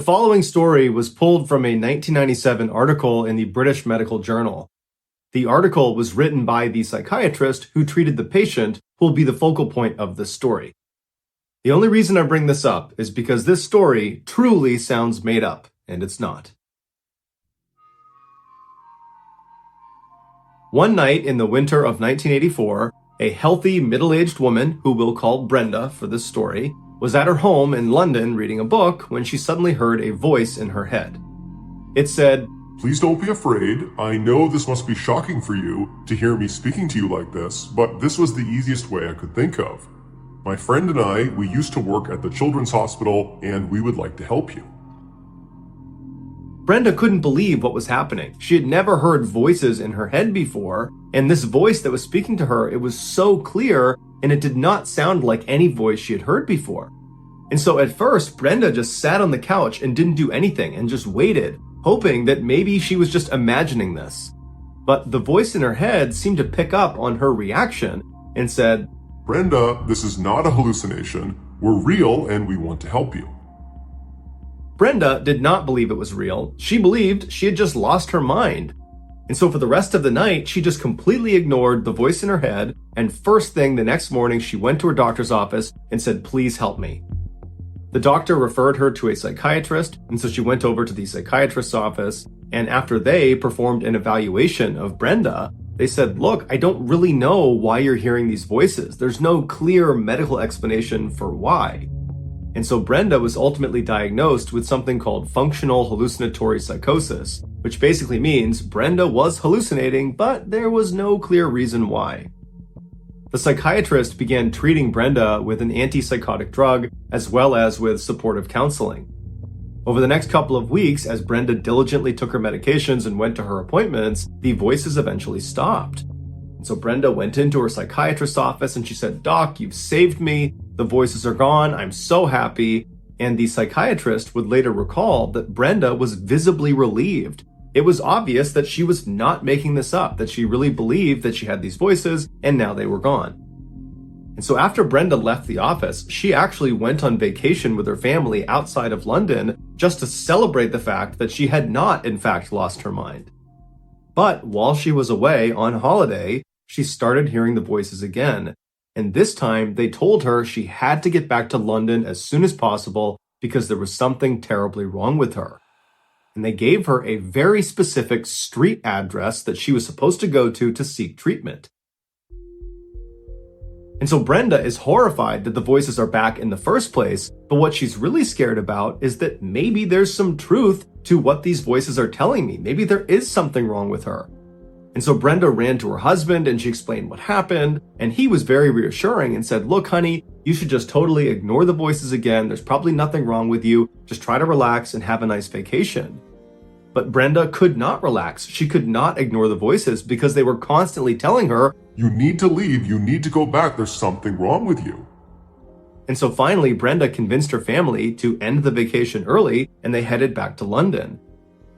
following story was pulled from a 1997 article in the British Medical Journal. The article was written by the psychiatrist who treated the patient, who will be the focal point of this story. The only reason I bring this up is because this story truly sounds made up, and it's not. One night in the winter of 1984, a healthy middle-aged woman, who we'll call Brenda for this story, was at her home in London reading a book when she suddenly heard a voice in her head. It said, "Please don't be afraid. I know this must be shocking for you to hear me speaking to you like this, but this was the easiest way I could think of. My friend and I, we used to work at the children's hospital and we would like to help you." Brenda couldn't believe what was happening. She had never heard voices in her head before, and this voice that was speaking to her, it was so clear, and it did not sound like any voice she had heard before. And so at first, Brenda just sat on the couch and didn't do anything and just waited, hoping that maybe she was just imagining this. But the voice in her head seemed to pick up on her reaction and said, "Brenda, this is not a hallucination. We're real and we want to help you." Brenda did not believe it was real. She believed she had just lost her mind. And so for the rest of the night, she just completely ignored the voice in her head, and first thing the next morning, she went to her doctor's office and said, "Please help me." The doctor referred her to a psychiatrist, and so she went over to the psychiatrist's office, and after they performed an evaluation of Brenda, they said, "Look, I don't really know why you're hearing these voices. There's no clear medical explanation for why." And so Brenda was ultimately diagnosed with something called functional hallucinatory psychosis, which basically means Brenda was hallucinating, but there was no clear reason why. The psychiatrist began treating Brenda with an antipsychotic drug as well as with supportive counseling. Over the next couple of weeks, as Brenda diligently took her medications and went to her appointments, the voices eventually stopped. And so Brenda went into her psychiatrist's office and she said, "Doc, you've saved me. The voices are gone. I'm so happy." And the psychiatrist would later recall that Brenda was visibly relieved. It was obvious that she was not making this up, that she really believed that she had these voices and now they were gone. And so after Brenda left the office, she actually went on vacation with her family outside of London just to celebrate the fact that she had not, in fact, lost her mind. But while she was away on holiday, she started hearing the voices again. And this time, they told her she had to get back to London as soon as possible because there was something terribly wrong with her. And they gave her a very specific street address that she was supposed to go to seek treatment. And so Brenda is horrified that the voices are back in the first place, but what she's really scared about is that maybe there's some truth to what these voices are telling me. Maybe there is something wrong with her. And so Brenda ran to her husband and she explained what happened, and he was very reassuring and said, "Look, honey, you should just totally ignore the voices again. There's probably nothing wrong with you. Just try to relax and have a nice vacation." But Brenda could not relax. She could not ignore the voices because they were constantly telling her, "You need to leave. You need to go back. There's something wrong with you." And so finally, Brenda convinced her family to end the vacation early and they headed back to London.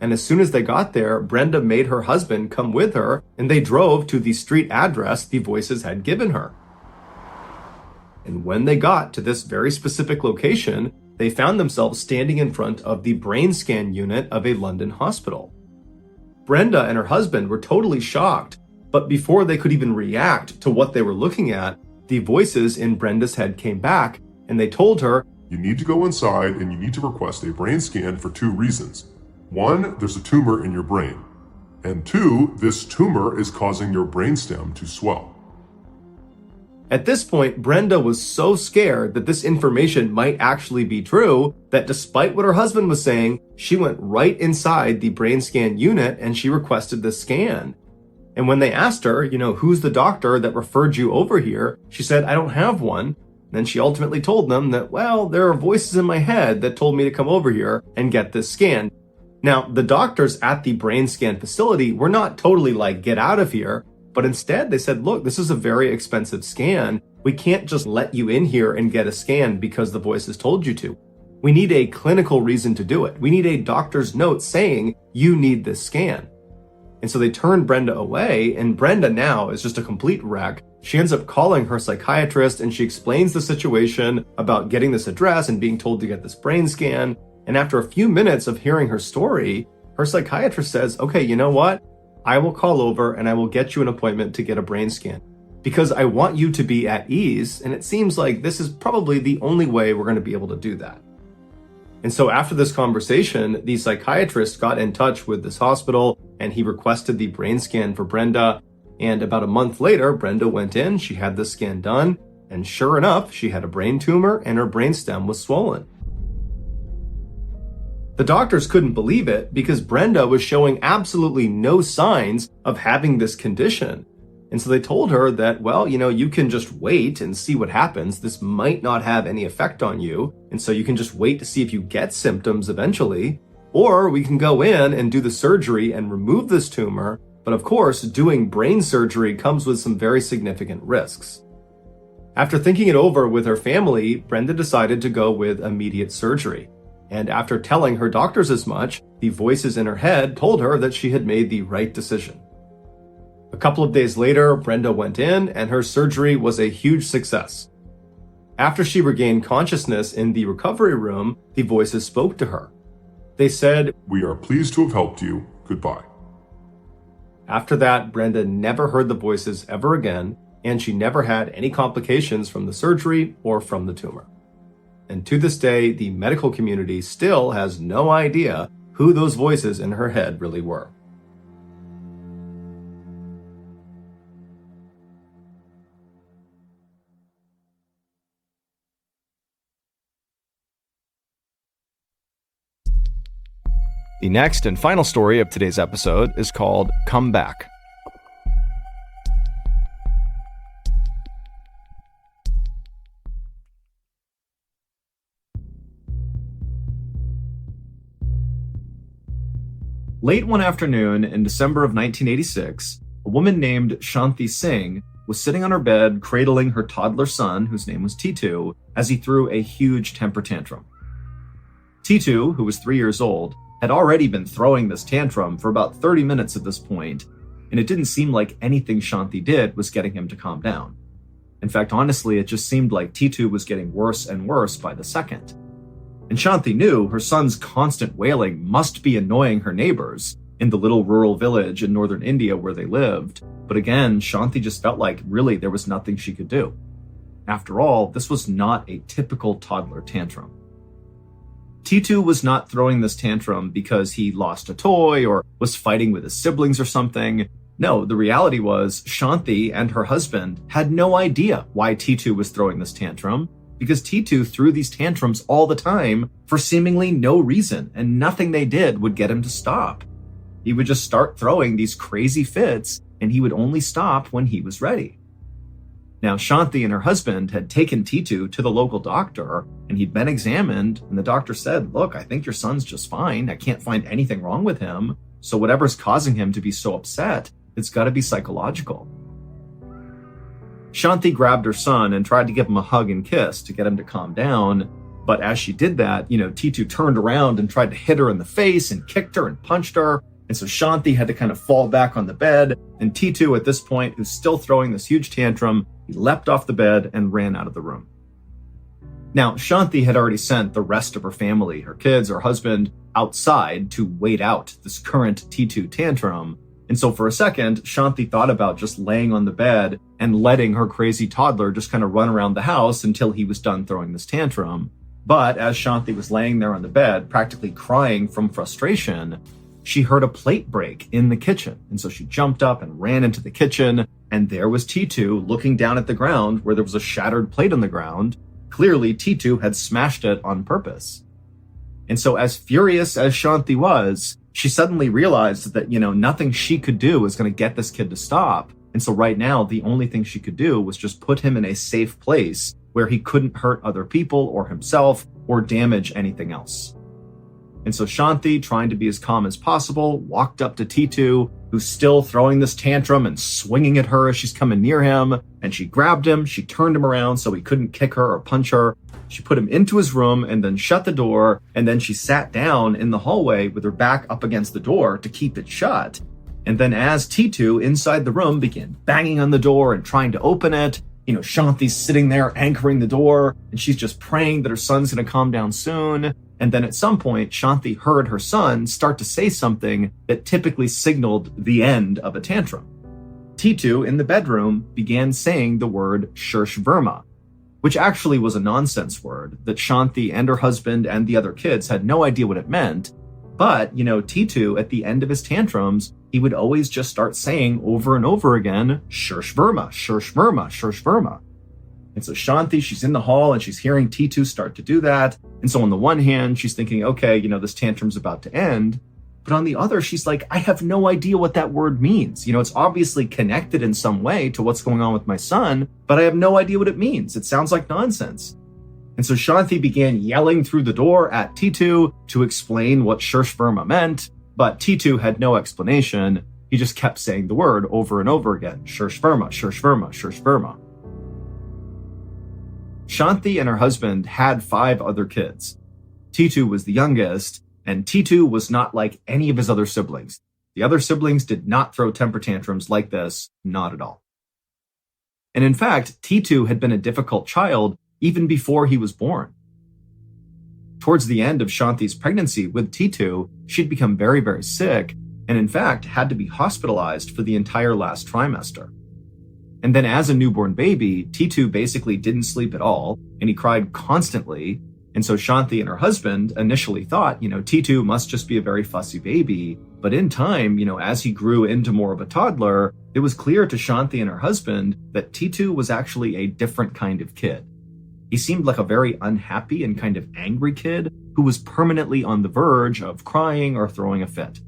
And as soon as they got there, Brenda made her husband come with her and they drove to the street address the voices had given her. And when they got to this very specific location, they found themselves standing in front of the brain scan unit of a London hospital. Brenda and her husband were totally shocked, but before they could even react to what they were looking at, the voices in Brenda's head came back and they told her, "You need to go inside and you need to request a brain scan for 2 reasons. 1, there's a tumor in your brain. And 2, this tumor is causing your brainstem to swell." At this point, Brenda was so scared that this information might actually be true that despite what her husband was saying, she went right inside the brain scan unit and she requested this scan. And when they asked her, "Who's the doctor that referred you over here?" she said, "I don't have one." And then she ultimately told them that, "Well, there are voices in my head that told me to come over here and get this scan." Now, the doctors at the brain scan facility were not totally like, "Get out of here." But instead they said, "Look, this is a very expensive scan. We can't just let you in here and get a scan because the voices told you to. We need a clinical reason to do it. We need a doctor's note saying you need this scan." And so they turned Brenda away, and Brenda now is just a complete wreck. She ends up calling her psychiatrist and she explains the situation about getting this address and being told to get this brain scan. And after a few minutes of hearing her story, her psychiatrist says, okay, you know what? I will call over and I will get you an appointment to get a brain scan because I want you to be at ease. And it seems like this is probably the only way we're going to be able to do that. And so after this conversation, the psychiatrist got in touch with this hospital and he requested the brain scan for Brenda. And about a month later, Brenda went in, she had the scan done, and sure enough, she had a brain tumor and her brainstem was swollen. The doctors couldn't believe it because Brenda was showing absolutely no signs of having this condition. And so they told her that, well, you can just wait and see what happens. This might not have any effect on you. And so you can just wait to see if you get symptoms eventually, or we can go in and do the surgery and remove this tumor. But of course, doing brain surgery comes with some very significant risks. After thinking it over with her family, Brenda decided to go with immediate surgery. And after telling her doctors as much, the voices in her head told her that she had made the right decision. A couple of days later, Brenda went in and her surgery was a huge success. After she regained consciousness in the recovery room, the voices spoke to her. They said, "We are pleased to have helped you. Goodbye." After that, Brenda never heard the voices ever again, and she never had any complications from the surgery or from the tumor. And to this day, the medical community still has no idea who those voices in her head really were. The next and final story of today's episode is called Come Back. Late one afternoon in December of 1986, a woman named Shanti Singh was sitting on her bed cradling her toddler son, whose name was T2, as he threw a huge temper tantrum. T2, who was 3 years old, had already been throwing this tantrum for about 30 minutes at this point, and it didn't seem like anything Shanti did was getting him to calm down. In fact, honestly, it just seemed like T2 was getting worse and worse by the second. And Shanti knew her son's constant wailing must be annoying her neighbors in the little rural village in northern India where they lived. But again, Shanti just felt like really there was nothing she could do. After all, this was not a typical toddler tantrum. T2 was not throwing this tantrum because he lost a toy or was fighting with his siblings or something. No, the reality was Shanti and her husband had no idea why T2 was throwing this tantrum, because T2 threw these tantrums all the time for seemingly no reason, and nothing they did would get him to stop. He would just start throwing these crazy fits, and he would only stop when he was ready. Now, Shanti and her husband had taken T2 to the local doctor, and he'd been examined, and the doctor said, look, I think your son's just fine. I can't find anything wrong with him. So whatever's causing him to be so upset, it's got to be psychological. Shanti grabbed her son and tried to give him a hug and kiss to get him to calm down. But as she did that, T2 turned around and tried to hit her in the face and kicked her and punched her. And so Shanti had to kind of fall back on the bed. And T2 at this point, who's still throwing this huge tantrum, he leapt off the bed and ran out of the room. Now, Shanti had already sent the rest of her family, her kids, her husband, outside to wait out this current T2 tantrum. And so for a second, Shanti thought about just laying on the bed and letting her crazy toddler just kind of run around the house until he was done throwing this tantrum. But as Shanti was laying there on the bed, practically crying from frustration, she heard a plate break in the kitchen. And so she jumped up and ran into the kitchen, and there was T2 looking down at the ground where there was a shattered plate on the ground. Clearly, T2 had smashed it on purpose. And so as furious as Shanti was, she suddenly realized that, nothing she could do was going to get this kid to stop. And so right now, the only thing she could do was just put him in a safe place where he couldn't hurt other people or himself or damage anything else. And so Shanti, trying to be as calm as possible, walked up to T2, who's still throwing this tantrum and swinging at her as she's coming near him. And she grabbed him, she turned him around so he couldn't kick her or punch her. She put him into his room and then shut the door. And then she sat down in the hallway with her back up against the door to keep it shut. And then as T2 inside the room began banging on the door and trying to open it, Shanti's sitting there anchoring the door, and she's just praying that her son's going to calm down soon. And then at some point, Shanti heard her son start to say something that typically signaled the end of a tantrum. Titu, in the bedroom, began saying the word Shirsh Verma, which actually was a nonsense word that Shanti and her husband and the other kids had no idea what it meant. But, Titu, at the end of his tantrums, he would always just start saying over and over again, Shirsh Verma, Shirsh Verma, Shirsh Verma. And so Shanti, she's in the hall and she's hearing Titu start to do that. And so on the one hand, she's thinking, okay, this tantrum's about to end. But on the other, she's like, I have no idea what that word means. It's obviously connected in some way to what's going on with my son, but I have no idea what it means. It sounds like nonsense. And so Shanti began yelling through the door at Titu to explain what Shirsh Verma meant, but Titu had no explanation. He just kept saying the word over and over again, Shirsh Verma, Shirsh Verma, Shirsh Verma. Shanti and her husband had 5 other kids. Titu was the youngest, and Titu was not like any of his other siblings. The other siblings did not throw temper tantrums like this, not at all. And in fact, Titu had been a difficult child even before he was born. Towards the end of Shanti's pregnancy with Titu, she'd become very, very sick, and in fact had to be hospitalized for the entire last trimester. And then as a newborn baby, Titu basically didn't sleep at all, and he cried constantly. And so Shanti and her husband initially thought, Titu must just be a very fussy baby. But in time, as he grew into more of a toddler, it was clear to Shanti and her husband that Titu was actually a different kind of kid. He seemed like a very unhappy and kind of angry kid who was permanently on the verge of crying or throwing a fit.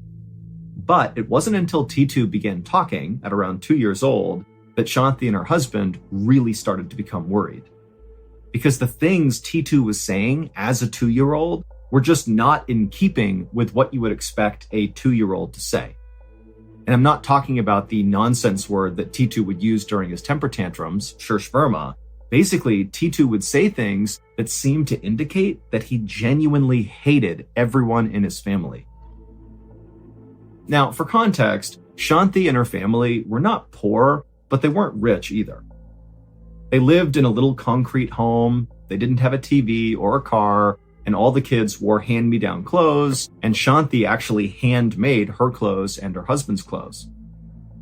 But it wasn't until Titu began talking at around 2 years old that Shanti and her husband really started to become worried. Because the things Titu was saying as a 2-year-old were just not in keeping with what you would expect a 2-year-old to say. And I'm not talking about the nonsense word that Titu would use during his temper tantrums, Shirsh Verma. Basically, Titu would say things that seemed to indicate that he genuinely hated everyone in his family. Now, for context, Shanti and her family were not poor, but they weren't rich either. They lived in a little concrete home, they didn't have a TV or a car, and all the kids wore hand-me-down clothes, and Shanti actually handmade her clothes and her husband's clothes.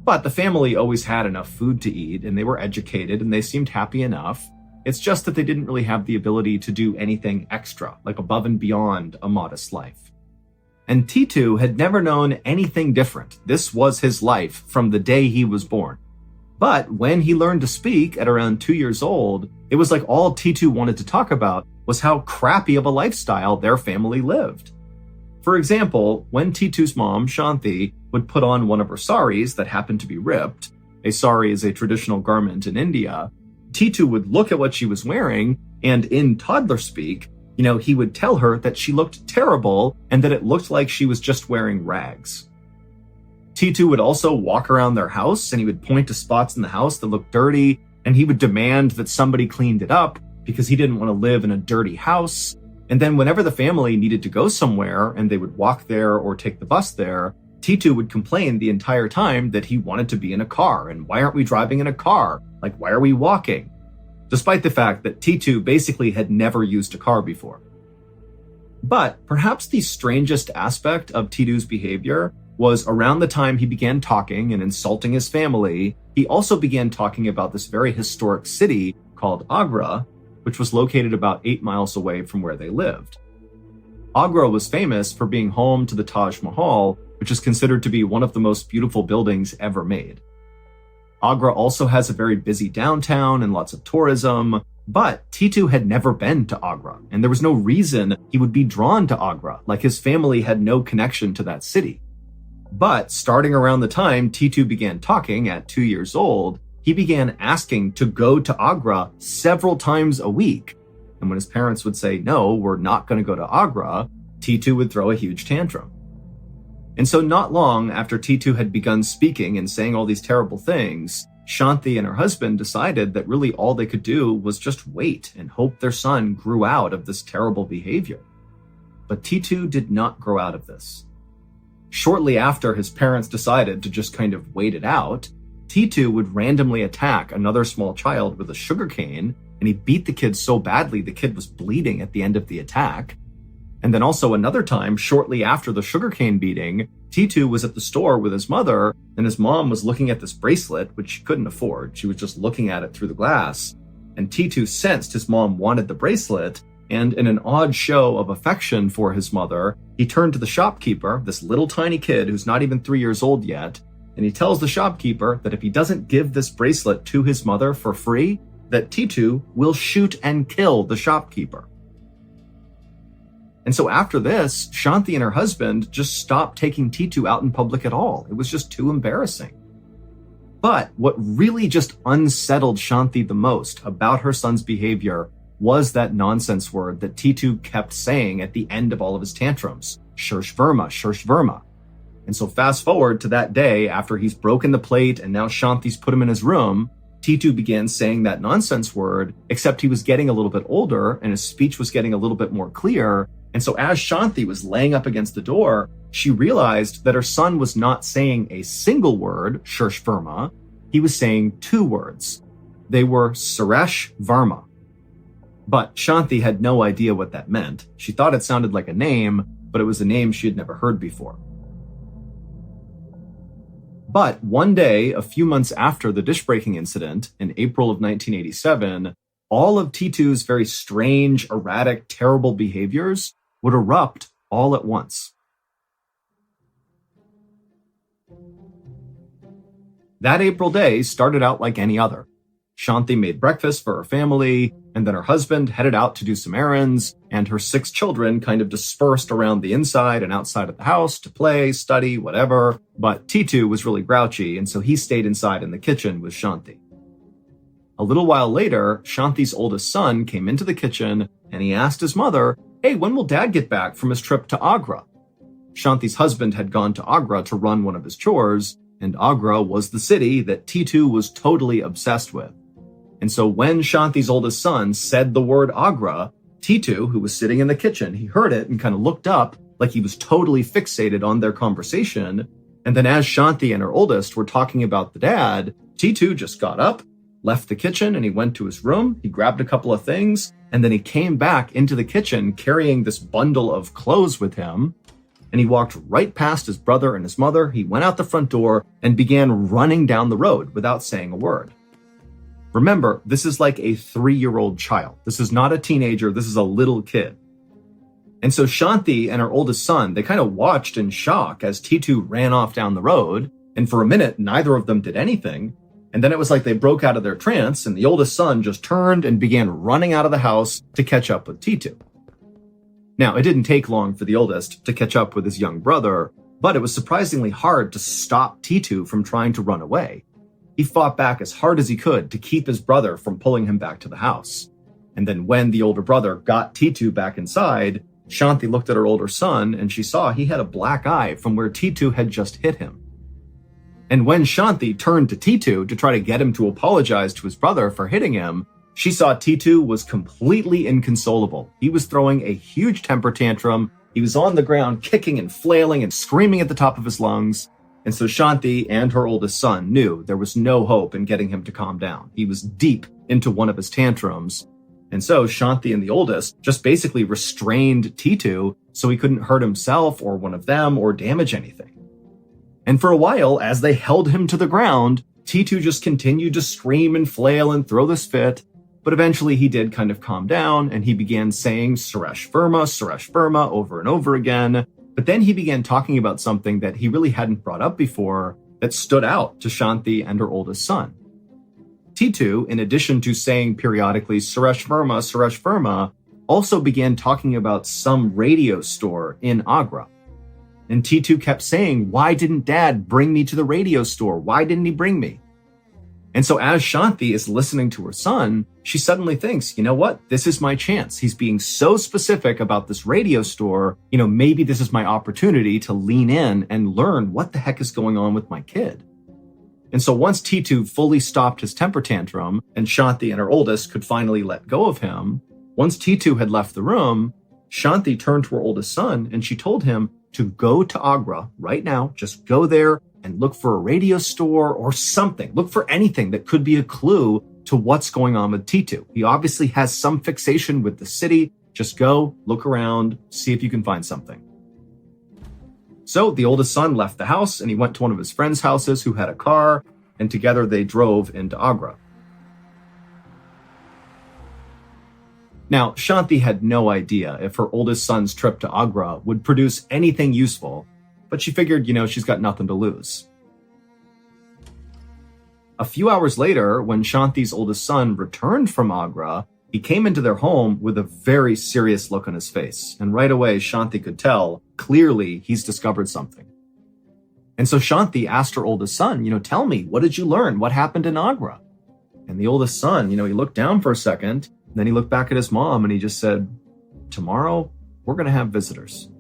But the family always had enough food to eat, and they were educated, and they seemed happy enough. It's just that they didn't really have the ability to do anything extra, like above and beyond a modest life. And Titu had never known anything different. This was his life from the day he was born. But when he learned to speak at around 2 years old, it was like all Titu wanted to talk about was how crappy of a lifestyle their family lived. For example, when Titu's mom, Shanti, would put on one of her saris that happened to be ripped, a sari is a traditional garment in India, Titu would look at what she was wearing, and in toddler speak, he would tell her that she looked terrible and that it looked like she was just wearing rags. Titu would also walk around their house and he would point to spots in the house that looked dirty, and he would demand that somebody cleaned it up because he didn't want to live in a dirty house. And then whenever the family needed to go somewhere and they would walk there or take the bus there, Titu would complain the entire time that he wanted to be in a car. And why aren't we driving in a car? Like, why are we walking? Despite the fact that Titu basically had never used a car before. But perhaps the strangest aspect of Titu's behavior was around the time he began talking and insulting his family, he also began talking about this very historic city called Agra, which was located about 8 miles away from where they lived. Agra was famous for being home to the Taj Mahal, which is considered to be one of the most beautiful buildings ever made. Agra also has a very busy downtown and lots of tourism, but Titu had never been to Agra, and there was no reason he would be drawn to Agra, like his family had no connection to that city. But starting around the time Titu began talking at 2 years old, he began asking to go to Agra several times a week. And when his parents would say, no, we're not going to go to Agra, Titu would throw a huge tantrum. And so not long after Titu had begun speaking and saying all these terrible things, Shanti and her husband decided that really all they could do was just wait and hope their son grew out of this terrible behavior. But Titu did not grow out of this. Shortly after his parents decided to just kind of wait it out, T2 would randomly attack another small child with a sugarcane, and he beat the kid so badly the kid was bleeding at the end of the attack. And then also another time, shortly after the sugarcane beating, T2 was at the store with his mother, and his mom was looking at this bracelet, which she couldn't afford. She was just looking at it through the glass. And T2 sensed his mom wanted the bracelet, and in an odd show of affection for his mother, he turned to the shopkeeper, this little tiny kid who's not even 3 years old yet, and he tells the shopkeeper that if he doesn't give this bracelet to his mother for free, that T2 will shoot and kill the shopkeeper. And so after this, Shanti and her husband just stopped taking T2 out in public at all. It was just too embarrassing. But what really just unsettled Shanti the most about her son's behavior was that nonsense word that T2 kept saying at the end of all of his tantrums, Shirsh Verma, Shirsh Verma. And so fast forward to that day after he's broken the plate and now Shanti's put him in his room, T2 began saying that nonsense word, except he was getting a little bit older and his speech was getting a little bit more clear. And so as Shanti was laying up against the door, she realized that her son was not saying a single word, Shirsh Verma. He was saying 2 words. They were Suresh Varma. But Shanti had no idea what that meant. She thought it sounded like a name, but it was a name she had never heard before. But one day, a few months after the dish-breaking incident, in April of 1987, all of T2's very strange, erratic, terrible behaviors would erupt all at once. That April day started out like any other. Shanti made breakfast for her family, and then her husband headed out to do some errands, and her 6 children kind of dispersed around the inside and outside of the house to play, study, whatever. But T2 was really grouchy, and so he stayed inside in the kitchen with Shanti. A little while later, Shanti's oldest son came into the kitchen, and he asked his mother, "Hey, when will Dad get back from his trip to Agra?" Shanti's husband had gone to Agra to run one of his chores, and Agra was the city that T2 was totally obsessed with. And so when Shanti's oldest son said the word Agra, T2, who was sitting in the kitchen, he heard it and kind of looked up like he was totally fixated on their conversation. And then as Shanti and her oldest were talking about the dad, T2 just got up, left the kitchen, and he went to his room. He grabbed a couple of things, and then he came back into the kitchen carrying this bundle of clothes with him. And he walked right past his brother and his mother. He went out the front door and began running down the road without saying a word. Remember, this is like a 3-year-old child. This is not a teenager. This is a little kid. And so Shanti and her oldest son, they kind of watched in shock as T2 ran off down the road. And for a minute, neither of them did anything. And then it was like they broke out of their trance and the oldest son just turned and began running out of the house to catch up with T2. Now, it didn't take long for the oldest to catch up with his young brother, but it was surprisingly hard to stop T2 from trying to run away. He fought back as hard as he could to keep his brother from pulling him back to the house. And then when the older brother got T2 back inside, Shanti looked at her older son and she saw he had a black eye from where T2 had just hit him. And when Shanti turned to T2 to try to get him to apologize to his brother for hitting him, she saw T2 was completely inconsolable. He was throwing a huge temper tantrum. He was on the ground kicking and flailing and screaming at the top of his lungs. And so Shanti and her oldest son knew there was no hope in getting him to calm down. He was deep into one of his tantrums. And so Shanti and the oldest just basically restrained T2 so he couldn't hurt himself or one of them or damage anything. And for a while, as they held him to the ground, T2 just continued to scream and flail and throw this fit. But eventually he did kind of calm down and he began saying Suresh Verma over and over again. But then he began talking about something that he really hadn't brought up before that stood out to Shanti and her oldest son. T2, in addition to saying periodically Suresh Verma, also began talking about some radio store in Agra. And T2 kept saying, "Why didn't Dad bring me to the radio store? Why didn't he bring me?" And so as Shanti is listening to her son, she suddenly thinks, you know what? This is my chance. He's being so specific about this radio store. Maybe this is my opportunity to lean in and learn what the heck is going on with my kid. And so once T2 fully stopped his temper tantrum and Shanti and her oldest could finally let go of him, once T2 had left the room, Shanti turned to her oldest son and she told him to go to Agra right now. Just go there, and look for a radio store or something. Look for anything that could be a clue to what's going on with Titu. He obviously has some fixation with the city. Just go, look around, see if you can find something. So the oldest son left the house and he went to one of his friends' houses who had a car, and together they drove into Agra. Now, Shanti had no idea if her oldest son's trip to Agra would produce anything useful, but she figured, she's got nothing to lose. A few hours later, when Shanti's oldest son returned from Agra, he came into their home with a very serious look on his face. And right away, Shanti could tell, clearly, he's discovered something. And so Shanti asked her oldest son, tell me, what did you learn? What happened in Agra? And the oldest son, he looked down for a second, and then he looked back at his mom and he just said, tomorrow, we're going to have visitors.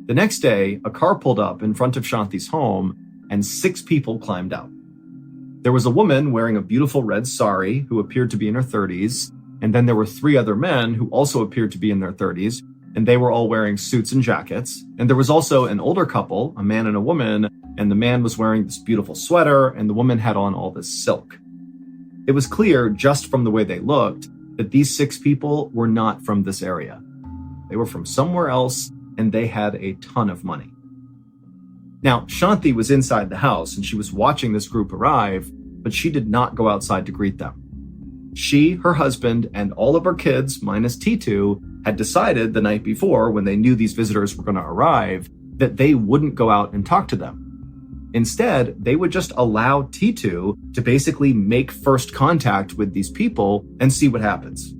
The next day, a car pulled up in front of Shanti's home and 6 people climbed out. There was a woman wearing a beautiful red sari who appeared to be in her 30s, and then there were 3 other men who also appeared to be in their 30s, and they were all wearing suits and jackets. And there was also an older couple, a man and a woman, and the man was wearing this beautiful sweater, and the woman had on all this silk. It was clear, just from the way they looked, that these 6 people were not from this area. They were from somewhere else, and they had a ton of money. Now, Shanti was inside the house and she was watching this group arrive, but she did not go outside to greet them. She, her husband, and all of her kids, minus Titu, had decided the night before, when they knew these visitors were going to arrive, that they wouldn't go out and talk to them. Instead, they would just allow Titu to basically make first contact with these people and see what happens.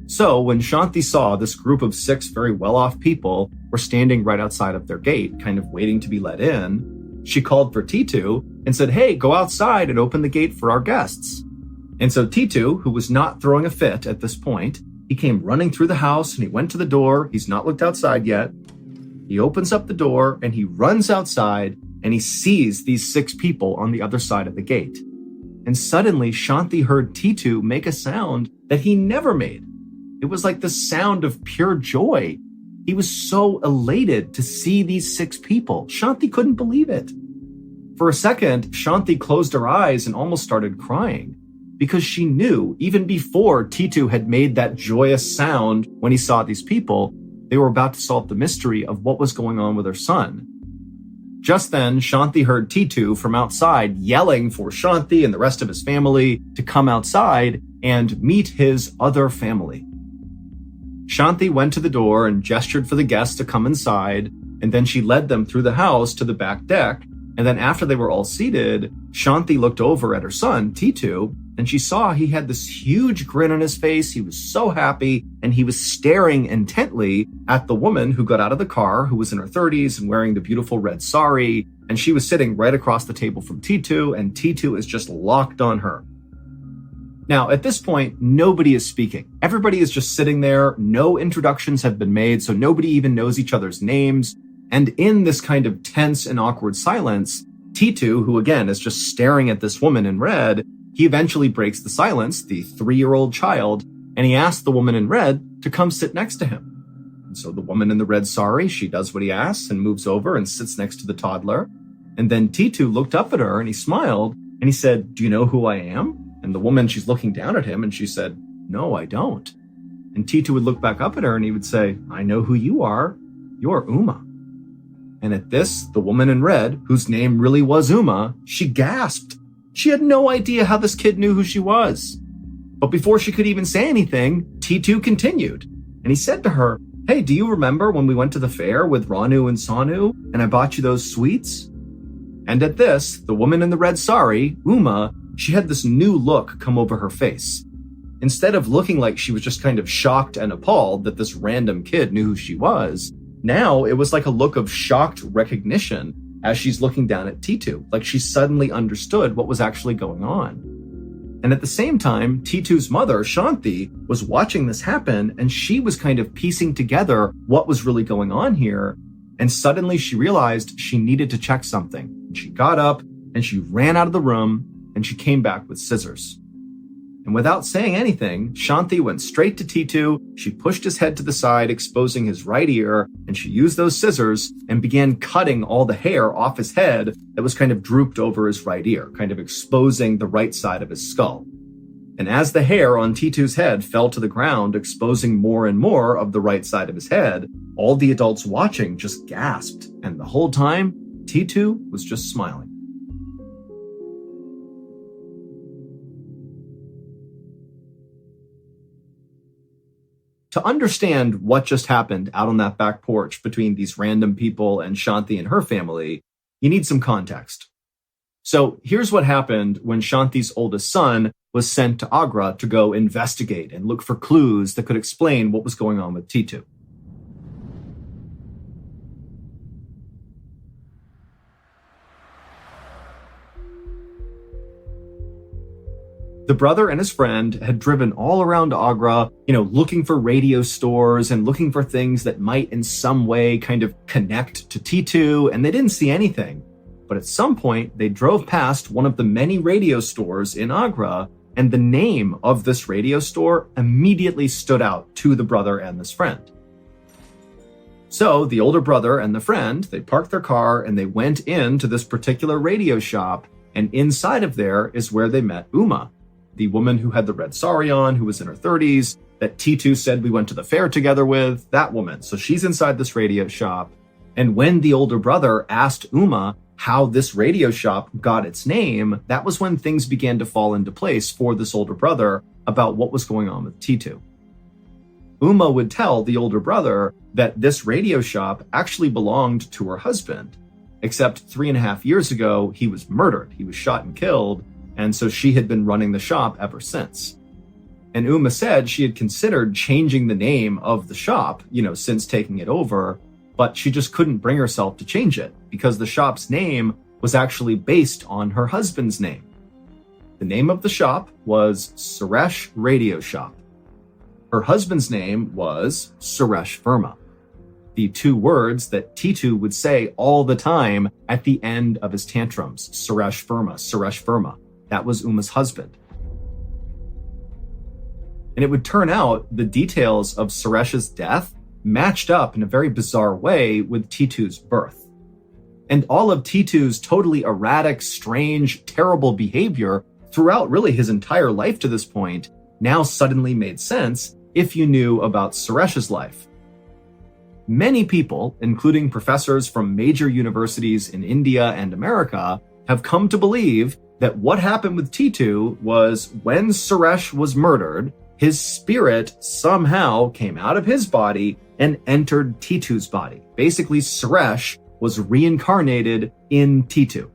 So when Shanti saw this group of 6 very well-off people were standing right outside of their gate, kind of waiting to be let in, she called for Titu and said, hey, go outside and open the gate for our guests. And so Titu, who was not throwing a fit at this point, he came running through the house and he went to the door. He's not looked outside yet. He opens up the door and he runs outside and he sees these 6 people on the other side of the gate. And suddenly Shanti heard Titu make a sound that he never made. It was like the sound of pure joy. He was so elated to see these 6 people. Shanti couldn't believe it. For a second, Shanti closed her eyes and almost started crying because she knew, even before Titu had made that joyous sound when he saw these people, they were about to solve the mystery of what was going on with her son. Just then, Shanti heard Titu from outside yelling for Shanti and the rest of his family to come outside and meet his other family. Shanti went to the door and gestured for the guests to come inside, and then she led them through the house to the back deck. And then after they were all seated, Shanti looked over at her son, Titu, and she saw he had this huge grin on his face. He was so happy, and he was staring intently at the woman who got out of the car, who was in her 30s and wearing the beautiful red sari, and she was sitting right across the table from Titu, and Titu is just locked on her. Now, at this point, nobody is speaking. Everybody is just sitting there. No introductions have been made, so nobody even knows each other's names. And in this kind of tense and awkward silence, Titu, who again is just staring at this woman in red, he eventually breaks the silence, the 3-year-old child, and he asks the woman in red to come sit next to him. And so the woman in the red sari, she does what he asks and moves over and sits next to the toddler. And then Titu looked up at her and he smiled and he said, do you know who I am? And the woman, she's looking down at him and she said, no, I don't. And Titu would look back up at her and he would say, I know who you are. You're Uma. And at this, the woman in red, whose name really was Uma, she gasped. She had no idea how this kid knew who she was. But before she could even say anything, Titu continued. And he said to her, hey, do you remember when we went to the fair with Ranu and Sanu and I bought you those sweets? And at this, the woman in the red sari, Uma, she had this new look come over her face. Instead of looking like she was just kind of shocked and appalled that this random kid knew who she was, now it was like a look of shocked recognition as she's looking down at Titu, like she suddenly understood what was actually going on. And at the same time, Titu's mother, Shanti, was watching this happen and she was kind of piecing together what was really going on here. And suddenly she realized she needed to check something. And she got up and she ran out of the room and she came back with scissors. And without saying anything, Shanti went straight to Titu. She pushed his head to the side, exposing his right ear, and she used those scissors and began cutting all the hair off his head that was kind of drooped over his right ear, kind of exposing the right side of his skull. And as the hair on Titu's head fell to the ground, exposing more and more of the right side of his head, all the adults watching just gasped. And the whole time, Titu was just smiling. To understand what just happened out on that back porch between these random people and Shanti and her family, you need some context. So here's what happened when Shanti's oldest son was sent to Agra to go investigate and look for clues that could explain what was going on with Titu. The brother and his friend had driven all around Agra, looking for radio stores and looking for things that might in some way kind of connect to Titu, and they didn't see anything. But at some point, they drove past one of the many radio stores in Agra, and the name of this radio store immediately stood out to the brother and this friend. So the older brother and the friend, they parked their car and they went into this particular radio shop, and inside of there is where they met Uma, the woman who had the red sari on, who was in her 30s, that Titu said we went to the fair together with, that woman. So she's inside this radio shop. And when the older brother asked Uma how this radio shop got its name, that was when things began to fall into place for this older brother about what was going on with Titu. Uma would tell the older brother that this radio shop actually belonged to her husband, except 3.5 years ago, he was murdered. He was shot and killed. And so she had been running the shop ever since. And Uma said she had considered changing the name of the shop, since taking it over, but she just couldn't bring herself to change it because the shop's name was actually based on her husband's name. The name of the shop was Suresh Radio Shop. Her husband's name was Suresh Verma. The two words that Titu would say all the time at the end of his tantrums, Suresh Verma, Suresh Verma. That was Uma's husband. And it would turn out the details of Suresh's death matched up in a very bizarre way with Titu's birth. And all of Titu's totally erratic, strange, terrible behavior throughout really his entire life to this point now suddenly made sense if you knew about Suresh's life. Many people, including professors from major universities in India and America, have come to believe that what happened with Titu was when Suresh was murdered, his spirit somehow came out of his body and entered Titu's body. Basically, Suresh was reincarnated in Titu.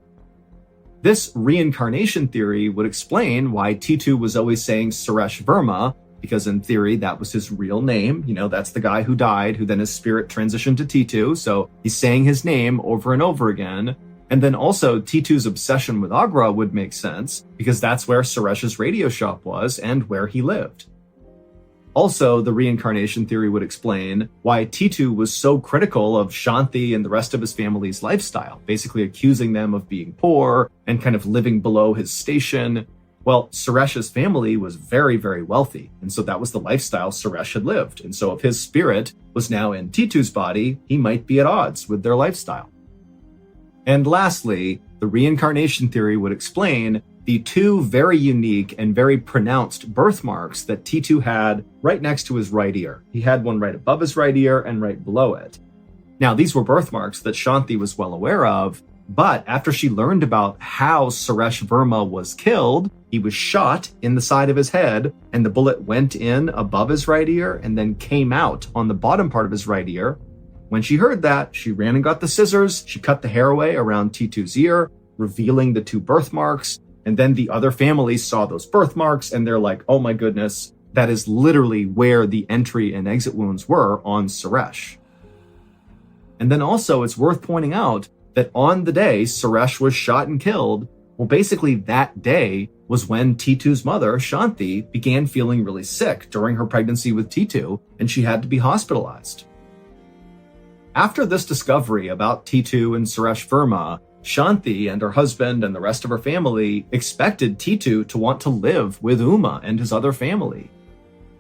This reincarnation theory would explain why Titu was always saying Suresh Verma, because in theory, that was his real name. That's the guy who died, who then his spirit transitioned to Titu. So he's saying his name over and over again. And then also Titu's obsession with Agra would make sense because that's where Suresh's radio shop was and where he lived. Also, the reincarnation theory would explain why Titu was so critical of Shanti and the rest of his family's lifestyle, basically accusing them of being poor and kind of living below his station. Well, Suresh's family was very, very wealthy, and so that was the lifestyle Suresh had lived. And so if his spirit was now in Titu's body, he might be at odds with their lifestyle. And lastly, the reincarnation theory would explain the two very unique and very pronounced birthmarks that Titu had right next to his right ear. He had one right above his right ear and right below it. Now, these were birthmarks that Shanti was well aware of, but after she learned about how Suresh Verma was killed, he was shot in the side of his head, and the bullet went in above his right ear and then came out on the bottom part of his right ear. When she heard that, she ran and got the scissors, she cut the hair away around Titu's ear, revealing the two birthmarks, and then the other families saw those birthmarks and they're like, oh my goodness, that is literally where the entry and exit wounds were on Suresh. And then also it's worth pointing out that on the day Suresh was shot and killed, well, basically that day was when Titu's mother, Shanti, began feeling really sick during her pregnancy with Titu, and she had to be hospitalized. After this discovery about Titu and Suresh Verma, Shanti and her husband and the rest of her family expected Titu to want to live with Uma and his other family.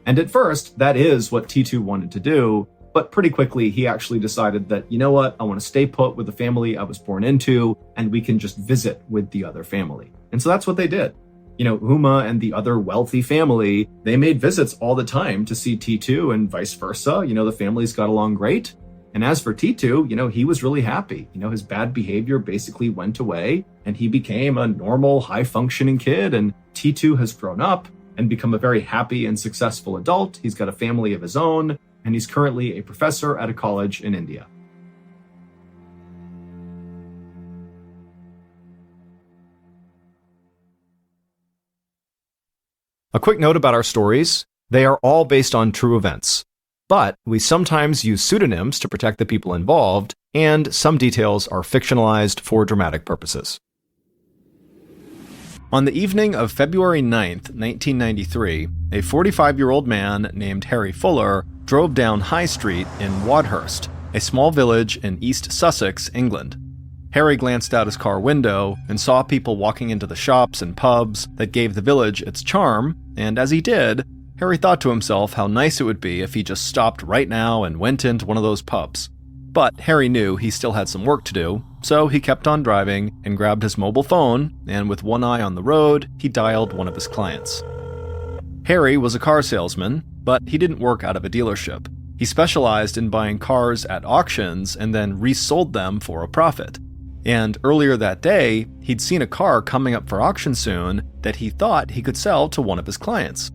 And at first, that is what Titu wanted to do, but pretty quickly he actually decided that, you know what, I want to stay put with the family I was born into, and we can just visit with the other family. And so that's what they did. Uma and the other wealthy family, they made visits all the time to see Titu and vice versa. The families got along great. And as for Titu, he was really happy. His bad behavior basically went away and he became a normal, high-functioning kid. And Titu has grown up and become a very happy and successful adult. He's got a family of his own, and he's currently a professor at a college in India. A quick note about our stories. They are all based on true events. But we sometimes use pseudonyms to protect the people involved, and some details are fictionalized for dramatic purposes. On the evening of February 9th, 1993, a 45-year-old man named Harry Fuller drove down High Street in Wadhurst, a small village in East Sussex, England. Harry glanced out his car window and saw people walking into the shops and pubs that gave the village its charm, and as he did, Harry thought to himself how nice it would be if he just stopped right now and went into one of those pubs. But Harry knew he still had some work to do, so he kept on driving and grabbed his mobile phone, and with one eye on the road, he dialed one of his clients. Harry was a car salesman, but he didn't work out of a dealership. He specialized in buying cars at auctions and then resold them for a profit. And earlier that day, he'd seen a car coming up for auction soon that he thought he could sell to one of his clients.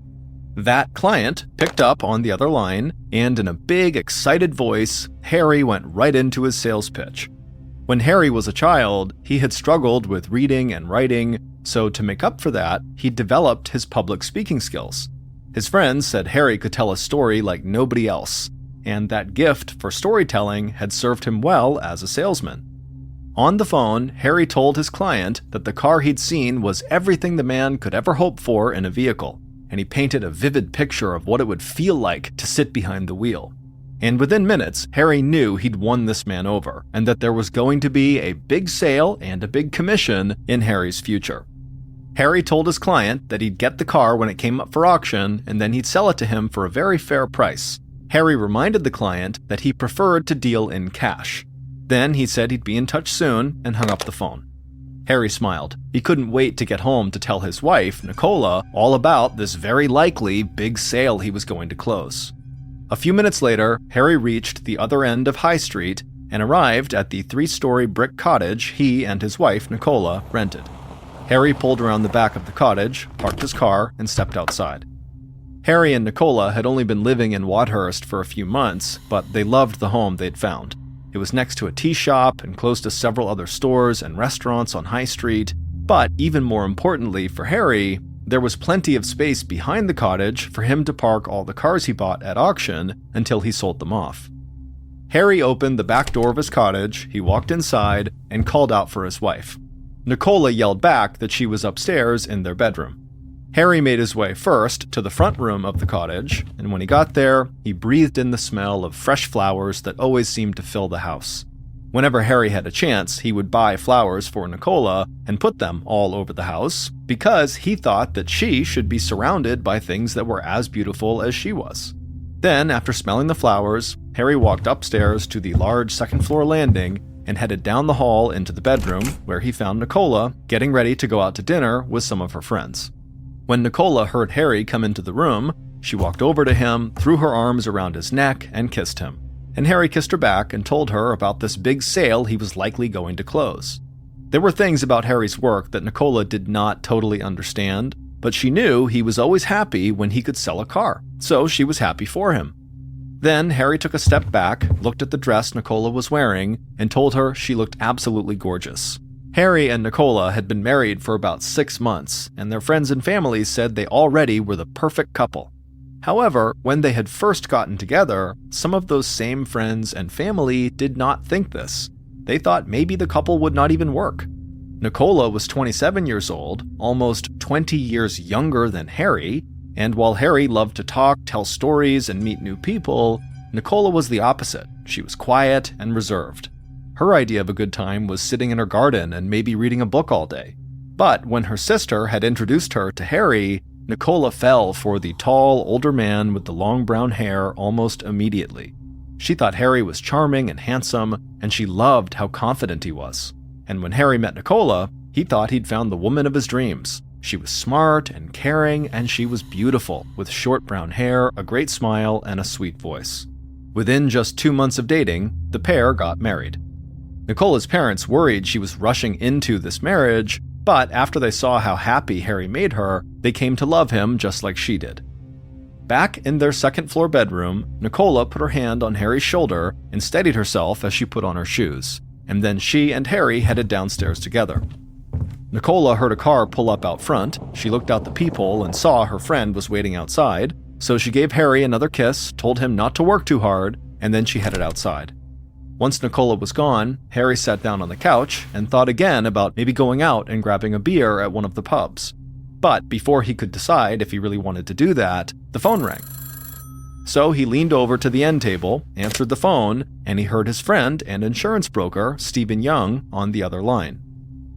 That client picked up on the other line, and in a big, excited voice, Harry went right into his sales pitch. When Harry was a child, he had struggled with reading and writing, so to make up for that, he developed his public speaking skills. His friends said Harry could tell a story like nobody else, and that gift for storytelling had served him well as a salesman. On the phone, Harry told his client that the car he'd seen was everything the man could ever hope for in a vehicle, and he painted a vivid picture of what it would feel like to sit behind the wheel. And within minutes, Harry knew he'd won this man over, and that there was going to be a big sale and a big commission in Harry's future. Harry told his client that he'd get the car when it came up for auction, and then he'd sell it to him for a very fair price. Harry reminded the client that he preferred to deal in cash. Then he said he'd be in touch soon and hung up the phone. Harry smiled. He couldn't wait to get home to tell his wife, Nicola, all about this very likely big sale he was going to close. A few minutes later, Harry reached the other end of High Street and arrived at the 3-story brick cottage he and his wife, Nicola, rented. Harry pulled around the back of the cottage, parked his car, and stepped outside. Harry and Nicola had only been living in Wadhurst for a few months, but they loved the home they'd found. It was next to a tea shop and close to several other stores and restaurants on High Street. But even more importantly for Harry, there was plenty of space behind the cottage for him to park all the cars he bought at auction until he sold them off. Harry opened the back door of his cottage, he walked inside, and called out for his wife. Nicola yelled back that she was upstairs in their bedroom. Harry made his way first to the front room of the cottage, and when he got there, he breathed in the smell of fresh flowers that always seemed to fill the house. Whenever Harry had a chance, he would buy flowers for Nicola and put them all over the house, because he thought that she should be surrounded by things that were as beautiful as she was. Then, after smelling the flowers, Harry walked upstairs to the large second-floor landing and headed down the hall into the bedroom, where he found Nicola getting ready to go out to dinner with some of her friends. When Nicola heard Harry come into the room, she walked over to him, threw her arms around his neck, and kissed him. And Harry kissed her back and told her about this big sale he was likely going to close. There were things about Harry's work that Nicola did not totally understand, but she knew he was always happy when he could sell a car, so she was happy for him. Then Harry took a step back, looked at the dress Nicola was wearing, and told her she looked absolutely gorgeous. Harry and Nicola had been married for about 6 months, and their friends and family said they already were the perfect couple. However, when they had first gotten together, some of those same friends and family did not think this. They thought maybe the couple would not even work. Nicola was 27 years old, almost 20 years younger than Harry, and while Harry loved to talk, tell stories, and meet new people, Nicola was the opposite. She was quiet and reserved. Her idea of a good time was sitting in her garden and maybe reading a book all day. But when her sister had introduced her to Harry, Nicola fell for the tall, older man with the long brown hair almost immediately. She thought Harry was charming and handsome, and she loved how confident he was. And when Harry met Nicola, he thought he'd found the woman of his dreams. She was smart and caring, and she was beautiful, with short brown hair, a great smile, and a sweet voice. Within just 2 months of dating, the pair got married. Nicola's parents worried she was rushing into this marriage, but after they saw how happy Harry made her, they came to love him just like she did. Back in their second-floor bedroom, Nicola put her hand on Harry's shoulder and steadied herself as she put on her shoes, and then she and Harry headed downstairs together. Nicola heard a car pull up out front. She looked out the peephole and saw her friend was waiting outside, so she gave Harry another kiss, told him not to work too hard, and then she headed outside. Once Nicola was gone, Harry sat down on the couch and thought again about maybe going out and grabbing a beer at one of the pubs. But before he could decide if he really wanted to do that, the phone rang. So he leaned over to the end table, answered the phone, and he heard his friend and insurance broker, Stephen Young, on the other line.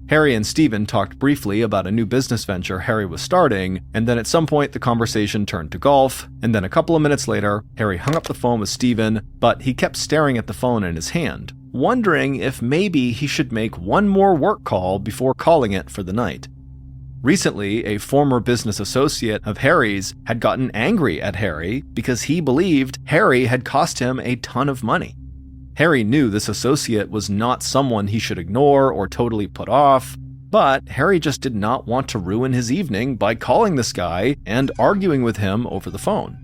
Harry and Stephen talked briefly about a new business venture Harry was starting, and then at some point the conversation turned to golf, and then a couple of minutes later, Harry hung up the phone with Stephen, but he kept staring at the phone in his hand, wondering if maybe he should make one more work call before calling it for the night. Recently, a former business associate of Harry's had gotten angry at Harry because he believed Harry had cost him a ton of money. Harry knew this associate was not someone he should ignore or totally put off, but Harry just did not want to ruin his evening by calling this guy and arguing with him over the phone.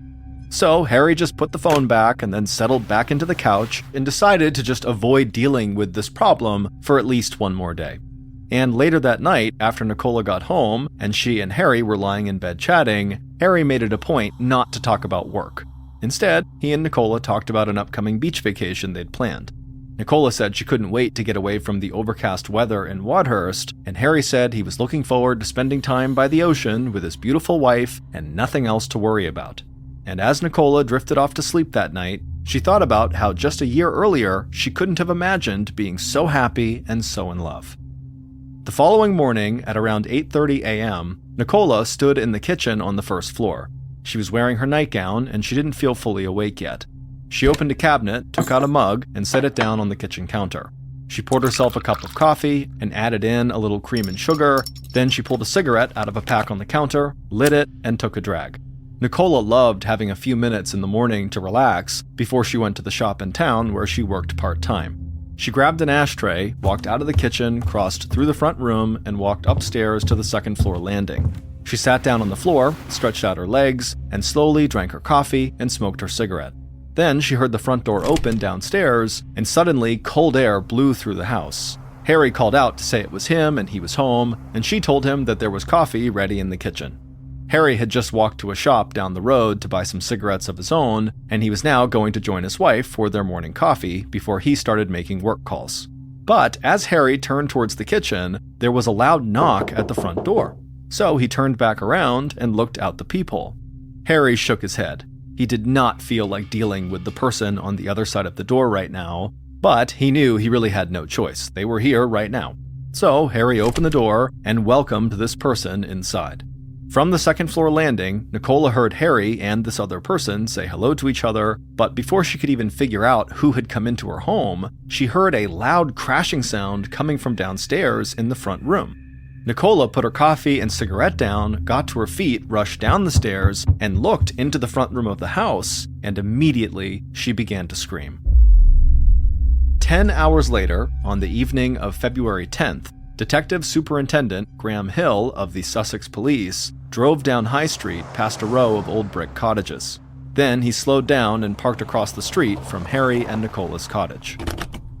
So Harry just put the phone back and then settled back into the couch and decided to just avoid dealing with this problem for at least one more day. And later that night, after Nicola got home and she and Harry were lying in bed chatting, Harry made it a point not to talk about work. Instead, he and Nicola talked about an upcoming beach vacation they'd planned. Nicola said she couldn't wait to get away from the overcast weather in Wadhurst, and Harry said he was looking forward to spending time by the ocean with his beautiful wife and nothing else to worry about. And as Nicola drifted off to sleep that night, she thought about how just a year earlier she couldn't have imagined being so happy and so in love. The following morning, at around 8:30 a.m., Nicola stood in the kitchen on the first floor. She was wearing her nightgown, and she didn't feel fully awake yet. She opened a cabinet, took out a mug, and set it down on the kitchen counter. She poured herself a cup of coffee and added in a little cream and sugar. Then she pulled a cigarette out of a pack on the counter, lit it, and took a drag. Nicola loved having a few minutes in the morning to relax before she went to the shop in town where she worked part-time. She grabbed an ashtray, walked out of the kitchen, crossed through the front room, and walked upstairs to the second-floor landing. She sat down on the floor, stretched out her legs, and slowly drank her coffee and smoked her cigarette. Then she heard the front door open downstairs, and suddenly cold air blew through the house. Harry called out to say it was him and he was home, and she told him that there was coffee ready in the kitchen. Harry had just walked to a shop down the road to buy some cigarettes of his own, and he was now going to join his wife for their morning coffee before he started making work calls. But as Harry turned towards the kitchen, there was a loud knock at the front door. So he turned back around and looked out the peephole. Harry shook his head. He did not feel like dealing with the person on the other side of the door right now, but he knew he really had no choice. They were here right now. So Harry opened the door and welcomed this person inside. From the second-floor landing, Nicola heard Harry and this other person say hello to each other, but before she could even figure out who had come into her home, she heard a loud crashing sound coming from downstairs in the front room. Nicola put her coffee and cigarette down, got to her feet, rushed down the stairs, and looked into the front room of the house, and immediately she began to scream. 10 hours later, on the evening of February 10th, Detective Superintendent Graham Hill of the Sussex Police drove down High Street past a row of old brick cottages. Then he slowed down and parked across the street from Harry and Nicola's cottage.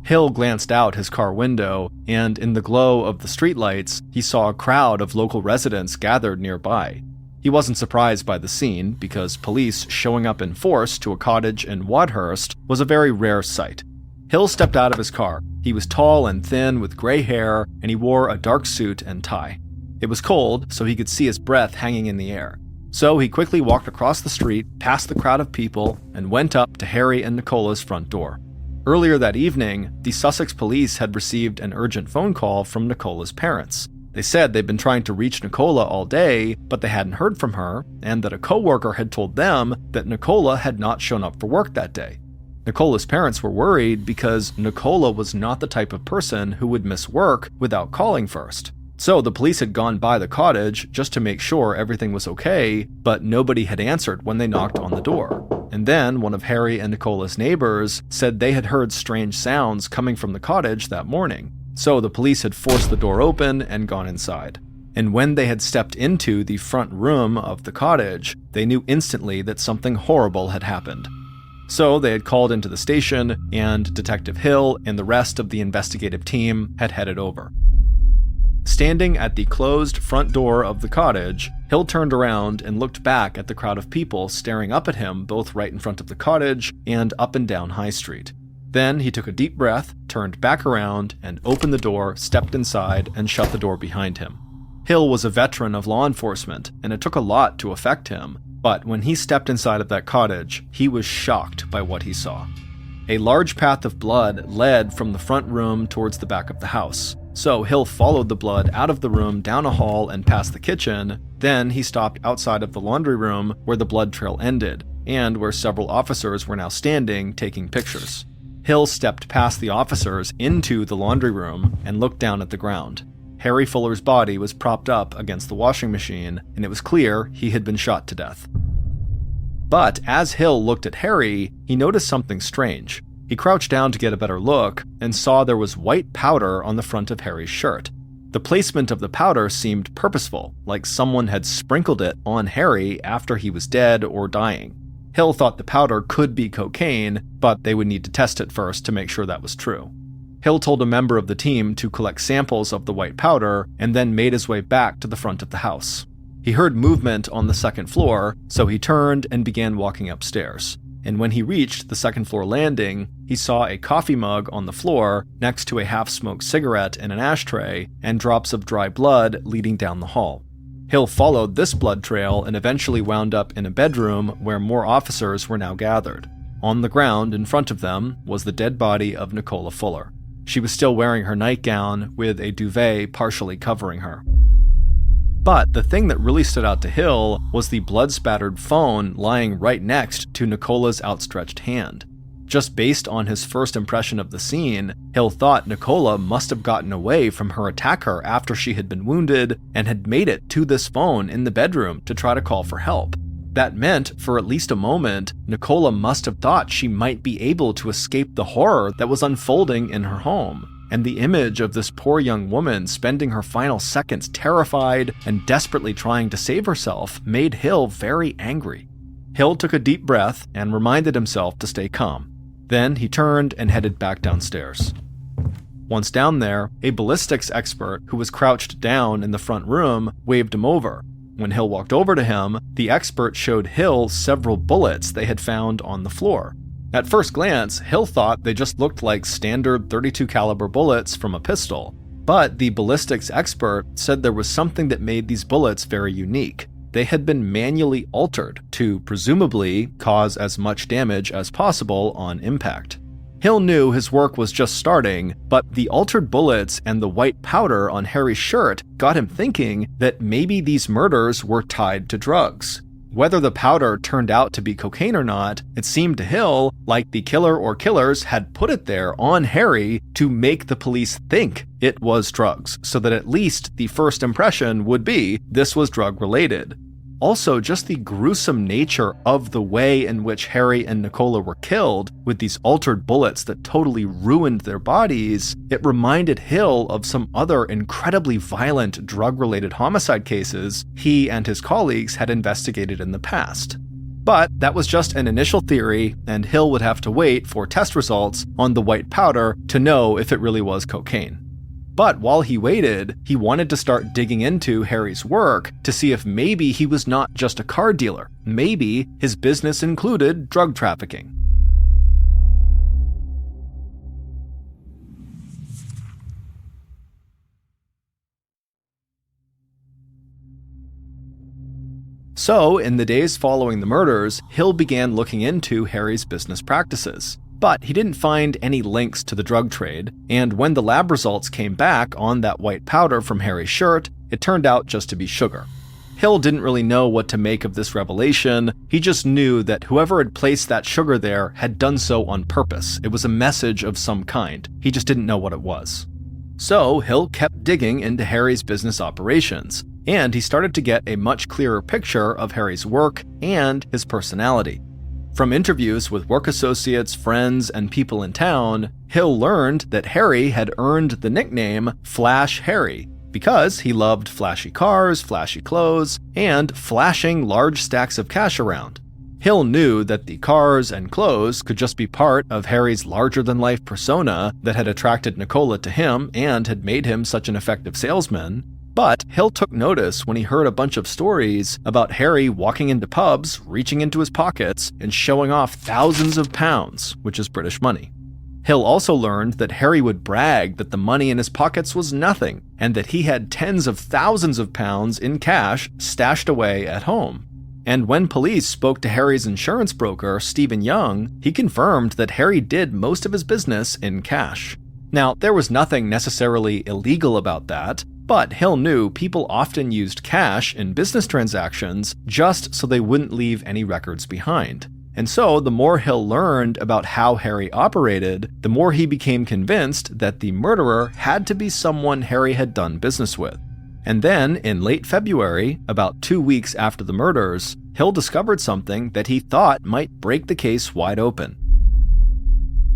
Hill glanced out his car window, and in the glow of the streetlights, he saw a crowd of local residents gathered nearby. He wasn't surprised by the scene, because police showing up in force to a cottage in Wadhurst was a very rare sight. Hill stepped out of his car. He was tall and thin with gray hair, and he wore a dark suit and tie. It was cold, so he could see his breath hanging in the air. So he quickly walked across the street, past the crowd of people, and went up to Harry and Nicola's front door. Earlier that evening, the Sussex police had received an urgent phone call from Nicola's parents. They said they'd been trying to reach Nicola all day, but they hadn't heard from her, and that a coworker had told them that Nicola had not shown up for work that day. Nicola's parents were worried because Nicola was not the type of person who would miss work without calling first. So the police had gone by the cottage just to make sure everything was okay, but nobody had answered when they knocked on the door. And then one of Harry and Nicola's neighbors said they had heard strange sounds coming from the cottage that morning. So the police had forced the door open and gone inside. And when they had stepped into the front room of the cottage, they knew instantly that something horrible had happened. So they had called into the station, and Detective Hill and the rest of the investigative team had headed over. Standing at the closed front door of the cottage, Hill turned around and looked back at the crowd of people staring up at him both right in front of the cottage and up and down High Street. Then he took a deep breath, turned back around, and opened the door, stepped inside, and shut the door behind him. Hill was a veteran of law enforcement, and it took a lot to affect him, but when he stepped inside of that cottage, he was shocked by what he saw. A large path of blood led from the front room towards the back of the house. So Hill followed the blood out of the room, down a hall, and past the kitchen. Then he stopped outside of the laundry room where the blood trail ended, and where several officers were now standing taking pictures. Hill stepped past the officers into the laundry room and looked down at the ground. Harry Fuller's body was propped up against the washing machine, and it was clear he had been shot to death. But as Hill looked at Harry, he noticed something strange. He crouched down to get a better look and saw there was white powder on the front of Harry's shirt. The placement of the powder seemed purposeful, like someone had sprinkled it on Harry after he was dead or dying. Hill thought the powder could be cocaine, but they would need to test it first to make sure that was true. Hill told a member of the team to collect samples of the white powder and then made his way back to the front of the house. He heard movement on the second floor, so he turned and began walking upstairs. And when he reached the second floor landing, he saw a coffee mug on the floor next to a half-smoked cigarette in an ashtray and drops of dry blood leading down the hall. Hill followed this blood trail and eventually wound up in a bedroom where more officers were now gathered. On the ground in front of them was the dead body of Nicola Fuller. She was still wearing her nightgown with a duvet partially covering her. But the thing that really stood out to Hill was the blood-spattered phone lying right next to Nicola's outstretched hand. Just based on his first impression of the scene, Hill thought Nicola must have gotten away from her attacker after she had been wounded and had made it to this phone in the bedroom to try to call for help. That meant, for at least a moment, Nicola must have thought she might be able to escape the horror that was unfolding in her home. And the image of this poor young woman spending her final seconds terrified and desperately trying to save herself made Hill very angry. Hill took a deep breath and reminded himself to stay calm. Then he turned and headed back downstairs. Once down there, a ballistics expert who was crouched down in the front room waved him over. When Hill walked over to him, the expert showed Hill several bullets they had found on the floor. At first glance, Hill thought they just looked like standard .32 caliber bullets from a pistol, but the ballistics expert said there was something that made these bullets very unique. They had been manually altered to presumably cause as much damage as possible on impact. Hill knew his work was just starting, but the altered bullets and the white powder on Harry's shirt got him thinking that maybe these murders were tied to drugs. Whether the powder turned out to be cocaine or not, it seemed to Hill like the killer or killers had put it there on Harry to make the police think it was drugs, so that at least the first impression would be this was drug-related. Also, just the gruesome nature of the way in which Harry and Nicola were killed, with these altered bullets that totally ruined their bodies, it reminded Hill of some other incredibly violent drug-related homicide cases he and his colleagues had investigated in the past. But that was just an initial theory, and Hill would have to wait for test results on the white powder to know if it really was cocaine. But while he waited, he wanted to start digging into Harry's work to see if maybe he was not just a car dealer. Maybe his business included drug trafficking. So, in the days following the murders, Hill began looking into Harry's business practices. But he didn't find any links to the drug trade, and when the lab results came back on that white powder from Harry's shirt, it turned out just to be sugar. Hill didn't really know what to make of this revelation. He just knew that whoever had placed that sugar there had done so on purpose. It was a message of some kind. He just didn't know what it was. So Hill kept digging into Harry's business operations, and he started to get a much clearer picture of Harry's work and his personality. From interviews with work associates, friends, and people in town, Hill learned that Harry had earned the nickname Flash Harry because he loved flashy cars, flashy clothes, and flashing large stacks of cash around. Hill knew that the cars and clothes could just be part of Harry's larger-than-life persona that had attracted Nicola to him and had made him such an effective salesman. But Hill took notice when he heard a bunch of stories about Harry walking into pubs, reaching into his pockets, and showing off thousands of pounds, which is British money. Hill also learned that Harry would brag that the money in his pockets was nothing, and that he had tens of thousands of pounds in cash stashed away at home. And when police spoke to Harry's insurance broker, Stephen Young, he confirmed that Harry did most of his business in cash. Now, there was nothing necessarily illegal about that, but Hill knew people often used cash in business transactions just so they wouldn't leave any records behind. And so, the more Hill learned about how Harry operated, the more he became convinced that the murderer had to be someone Harry had done business with. And then, in late February, about 2 weeks after the murders, Hill discovered something that he thought might break the case wide open.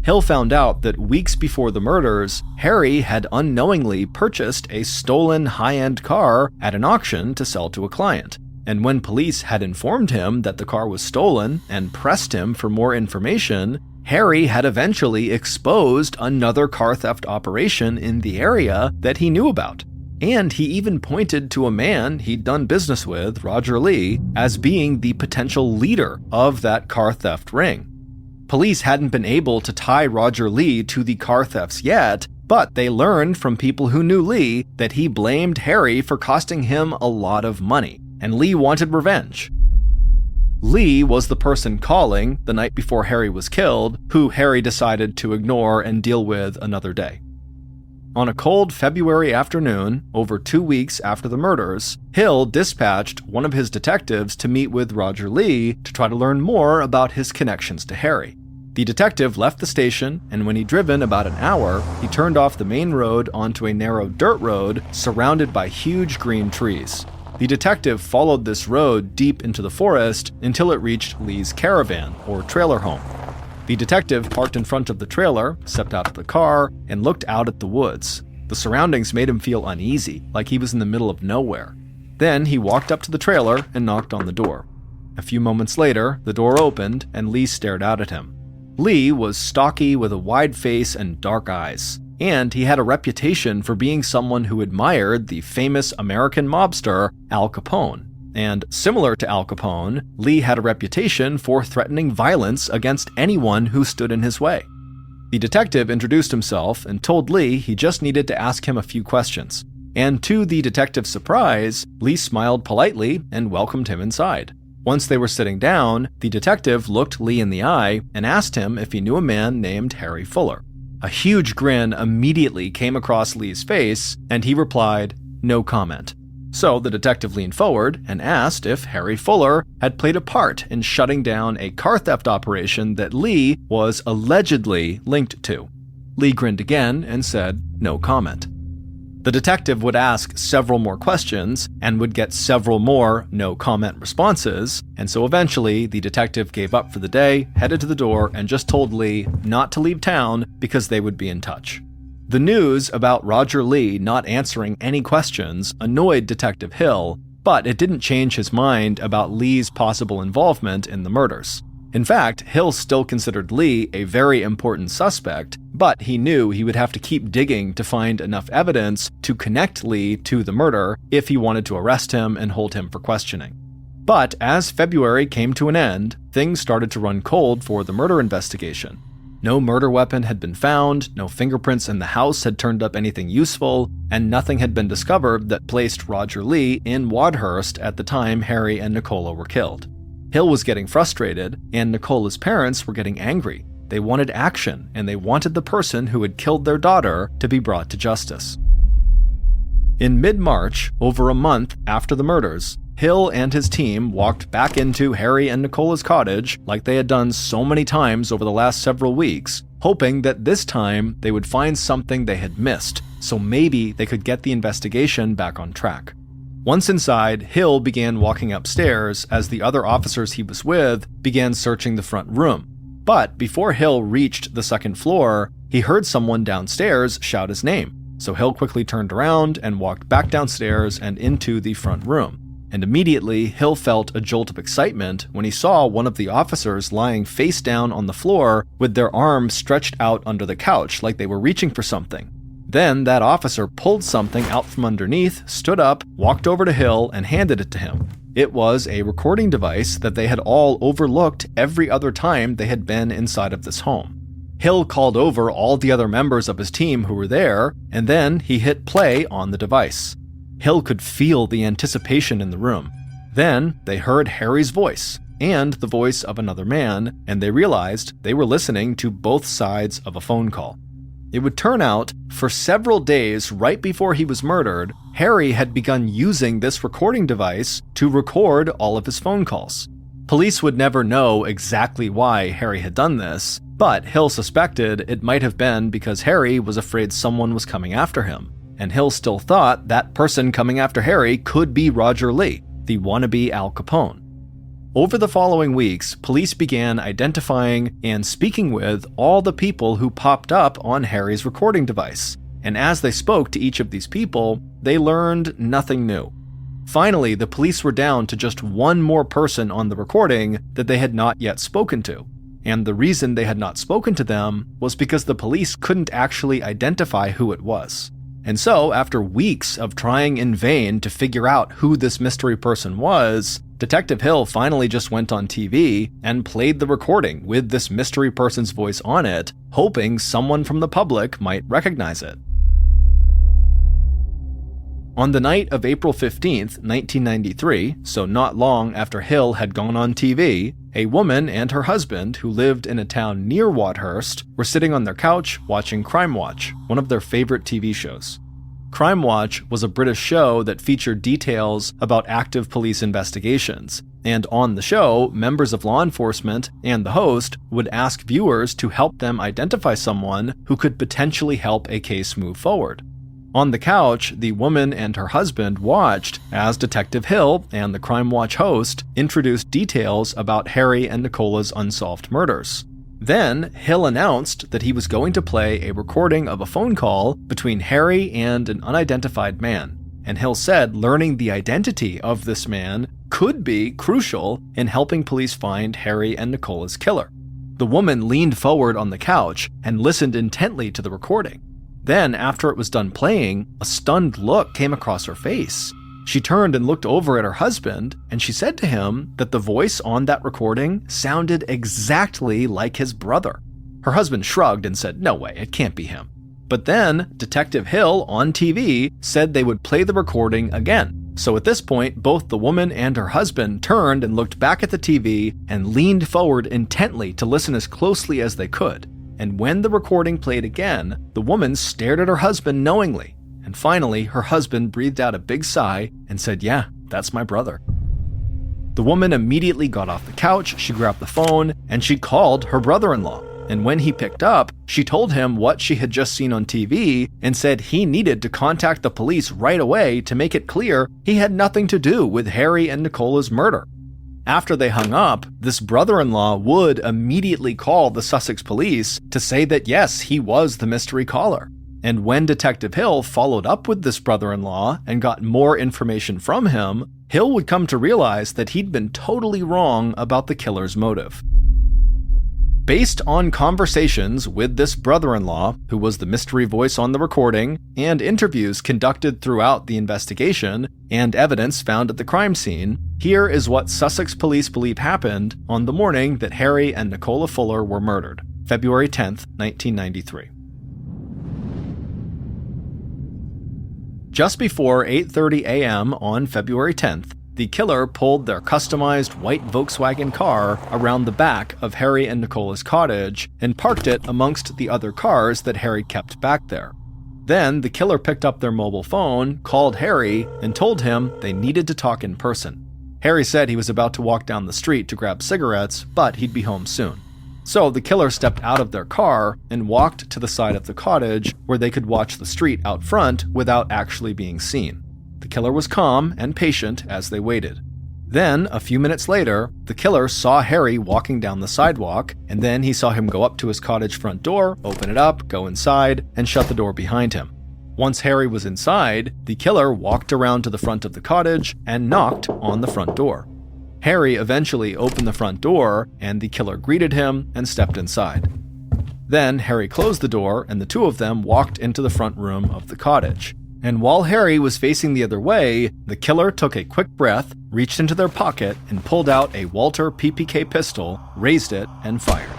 Hill found out that weeks before the murders, Harry had unknowingly purchased a stolen high-end car at an auction to sell to a client. And when police had informed him that the car was stolen and pressed him for more information, Harry had eventually exposed another car theft operation in the area that he knew about. And he even pointed to a man he'd done business with, Roger Lee, as being the potential leader of that car theft ring. Police hadn't been able to tie Roger Lee to the car thefts yet, but they learned from people who knew Lee that he blamed Harry for costing him a lot of money, and Lee wanted revenge. Lee was the person calling the night before Harry was killed, who Harry decided to ignore and deal with another day. On a cold February afternoon, over 2 weeks after the murders, Hill dispatched one of his detectives to meet with Roger Lee to try to learn more about his connections to Harry. The detective left the station, and when he'd driven about an hour, he turned off the main road onto a narrow dirt road surrounded by huge green trees. The detective followed this road deep into the forest until it reached Lee's caravan, or trailer home. The detective parked in front of the trailer, stepped out of the car, and looked out at the woods. The surroundings made him feel uneasy, like he was in the middle of nowhere. Then he walked up to the trailer and knocked on the door. A few moments later, the door opened and Lee stared out at him. Lee was stocky with a wide face and dark eyes, and he had a reputation for being someone who admired the famous American mobster Al Capone. And similar to Al Capone, Lee had a reputation for threatening violence against anyone who stood in his way. The detective introduced himself and told Lee he just needed to ask him a few questions. And to the detective's surprise, Lee smiled politely and welcomed him inside. Once they were sitting down, the detective looked Lee in the eye and asked him if he knew a man named Harry Fuller. A huge grin immediately came across Lee's face, and he replied, "No comment." So the detective leaned forward and asked if Harry Fuller had played a part in shutting down a car theft operation that Lee was allegedly linked to. Lee grinned again and said, "No comment." The detective would ask several more questions and would get several more no comment responses, and so eventually the detective gave up for the day, headed to the door, and just told Lee not to leave town because they would be in touch. The news about Roger Lee not answering any questions annoyed Detective Hill, but it didn't change his mind about Lee's possible involvement in the murders. In fact, Hill still considered Lee a very important suspect, but he knew he would have to keep digging to find enough evidence to connect Lee to the murder if he wanted to arrest him and hold him for questioning. But as February came to an end, things started to run cold for the murder investigation. No murder weapon had been found, no fingerprints in the house had turned up anything useful, and nothing had been discovered that placed Roger Lee in Wadhurst at the time Harry and Nicola were killed. Hill was getting frustrated, and Nicola's parents were getting angry. They wanted action, and they wanted the person who had killed their daughter to be brought to justice. In mid-March, over a month after the murders, Hill and his team walked back into Harry and Nicola's cottage like they had done so many times over the last several weeks, hoping that this time they would find something they had missed, so maybe they could get the investigation back on track. Once inside, Hill began walking upstairs as the other officers he was with began searching the front room. But before Hill reached the second floor, he heard someone downstairs shout his name. So Hill quickly turned around and walked back downstairs and into the front room. And immediately, Hill felt a jolt of excitement when he saw one of the officers lying face down on the floor with their arms stretched out under the couch like they were reaching for something. Then that officer pulled something out from underneath, stood up, walked over to Hill, and handed it to him. It was a recording device that they had all overlooked every other time they had been inside of this home. Hill called over all the other members of his team who were there, and then he hit play on the device. Hill could feel the anticipation in the room. Then they heard Harry's voice and the voice of another man, and they realized they were listening to both sides of a phone call. It would turn out, for several days right before he was murdered, Harry had begun using this recording device to record all of his phone calls. Police would never know exactly why Harry had done this, but Hill suspected it might have been because Harry was afraid someone was coming after him. And Hill still thought that person coming after Harry could be Roger Lee, the wannabe Al Capone. Over the following weeks, police began identifying and speaking with all the people who popped up on Harry's recording device. And as they spoke to each of these people, they learned nothing new. Finally, the police were down to just one more person on the recording that they had not yet spoken to. And the reason they had not spoken to them was because the police couldn't actually identify who it was. And so, after weeks of trying in vain to figure out who this mystery person was, Detective Hill finally just went on TV and played the recording with this mystery person's voice on it, hoping someone from the public might recognize it. On the night of April 15th, 1993, so not long after Hill had gone on TV, a woman and her husband, who lived in a town near Wadhurst, were sitting on their couch watching Crime Watch, one of their favorite TV shows. Crime Watch was a British show that featured details about active police investigations, and on the show, members of law enforcement and the host would ask viewers to help them identify someone who could potentially help a case move forward. On the couch, the woman and her husband watched as Detective Hill and the Crime Watch host introduced details about Harry and Nicola's unsolved murders. Then, Hill announced that he was going to play a recording of a phone call between Harry and an unidentified man, and Hill said learning the identity of this man could be crucial in helping police find Harry and Nicola's killer. The woman leaned forward on the couch and listened intently to the recording. Then, after it was done playing, a stunned look came across her face. She turned and looked over at her husband, and she said to him that the voice on that recording sounded exactly like his brother. Her husband shrugged and said, "No way, it can't be him." But then, Detective Hill on TV said they would play the recording again. So at this point, both the woman and her husband turned and looked back at the TV and leaned forward intently to listen as closely as they could. And when the recording played again, the woman stared at her husband knowingly. And finally, her husband breathed out a big sigh and said, "Yeah, that's my brother." The woman immediately got off the couch, she grabbed the phone, and she called her brother-in-law. And when he picked up, she told him what she had just seen on TV and said he needed to contact the police right away to make it clear he had nothing to do with Harry and Nicola's murder. After they hung up, this brother-in-law would immediately call the Sussex police to say that yes, he was the mystery caller. And when Detective Hill followed up with this brother-in-law and got more information from him, Hill would come to realize that he'd been totally wrong about the killer's motive. Based on conversations with this brother-in-law, who was the mystery voice on the recording, and interviews conducted throughout the investigation, and evidence found at the crime scene, here is what Sussex police believe happened on the morning that Harry and Nicola Fuller were murdered. February 10, 1993. Just before 8:30 a.m. on February 10th, the killer pulled their customized white Volkswagen car around the back of Harry and Nicola's cottage and parked it amongst the other cars that Harry kept back there. Then the killer picked up their mobile phone, called Harry, and told him they needed to talk in person. Harry said he was about to walk down the street to grab cigarettes, but he'd be home soon. So the killer stepped out of their car and walked to the side of the cottage where they could watch the street out front without actually being seen. The killer was calm and patient as they waited. Then, a few minutes later, the killer saw Harry walking down the sidewalk, and then he saw him go up to his cottage front door, open it up, go inside, and shut the door behind him. Once Harry was inside, the killer walked around to the front of the cottage and knocked on the front door. Harry eventually opened the front door, and the killer greeted him and stepped inside. Then Harry closed the door, and the two of them walked into the front room of the cottage. And while Harry was facing the other way, the killer took a quick breath, reached into their pocket, and pulled out a Walter PPK pistol, raised it, and fired.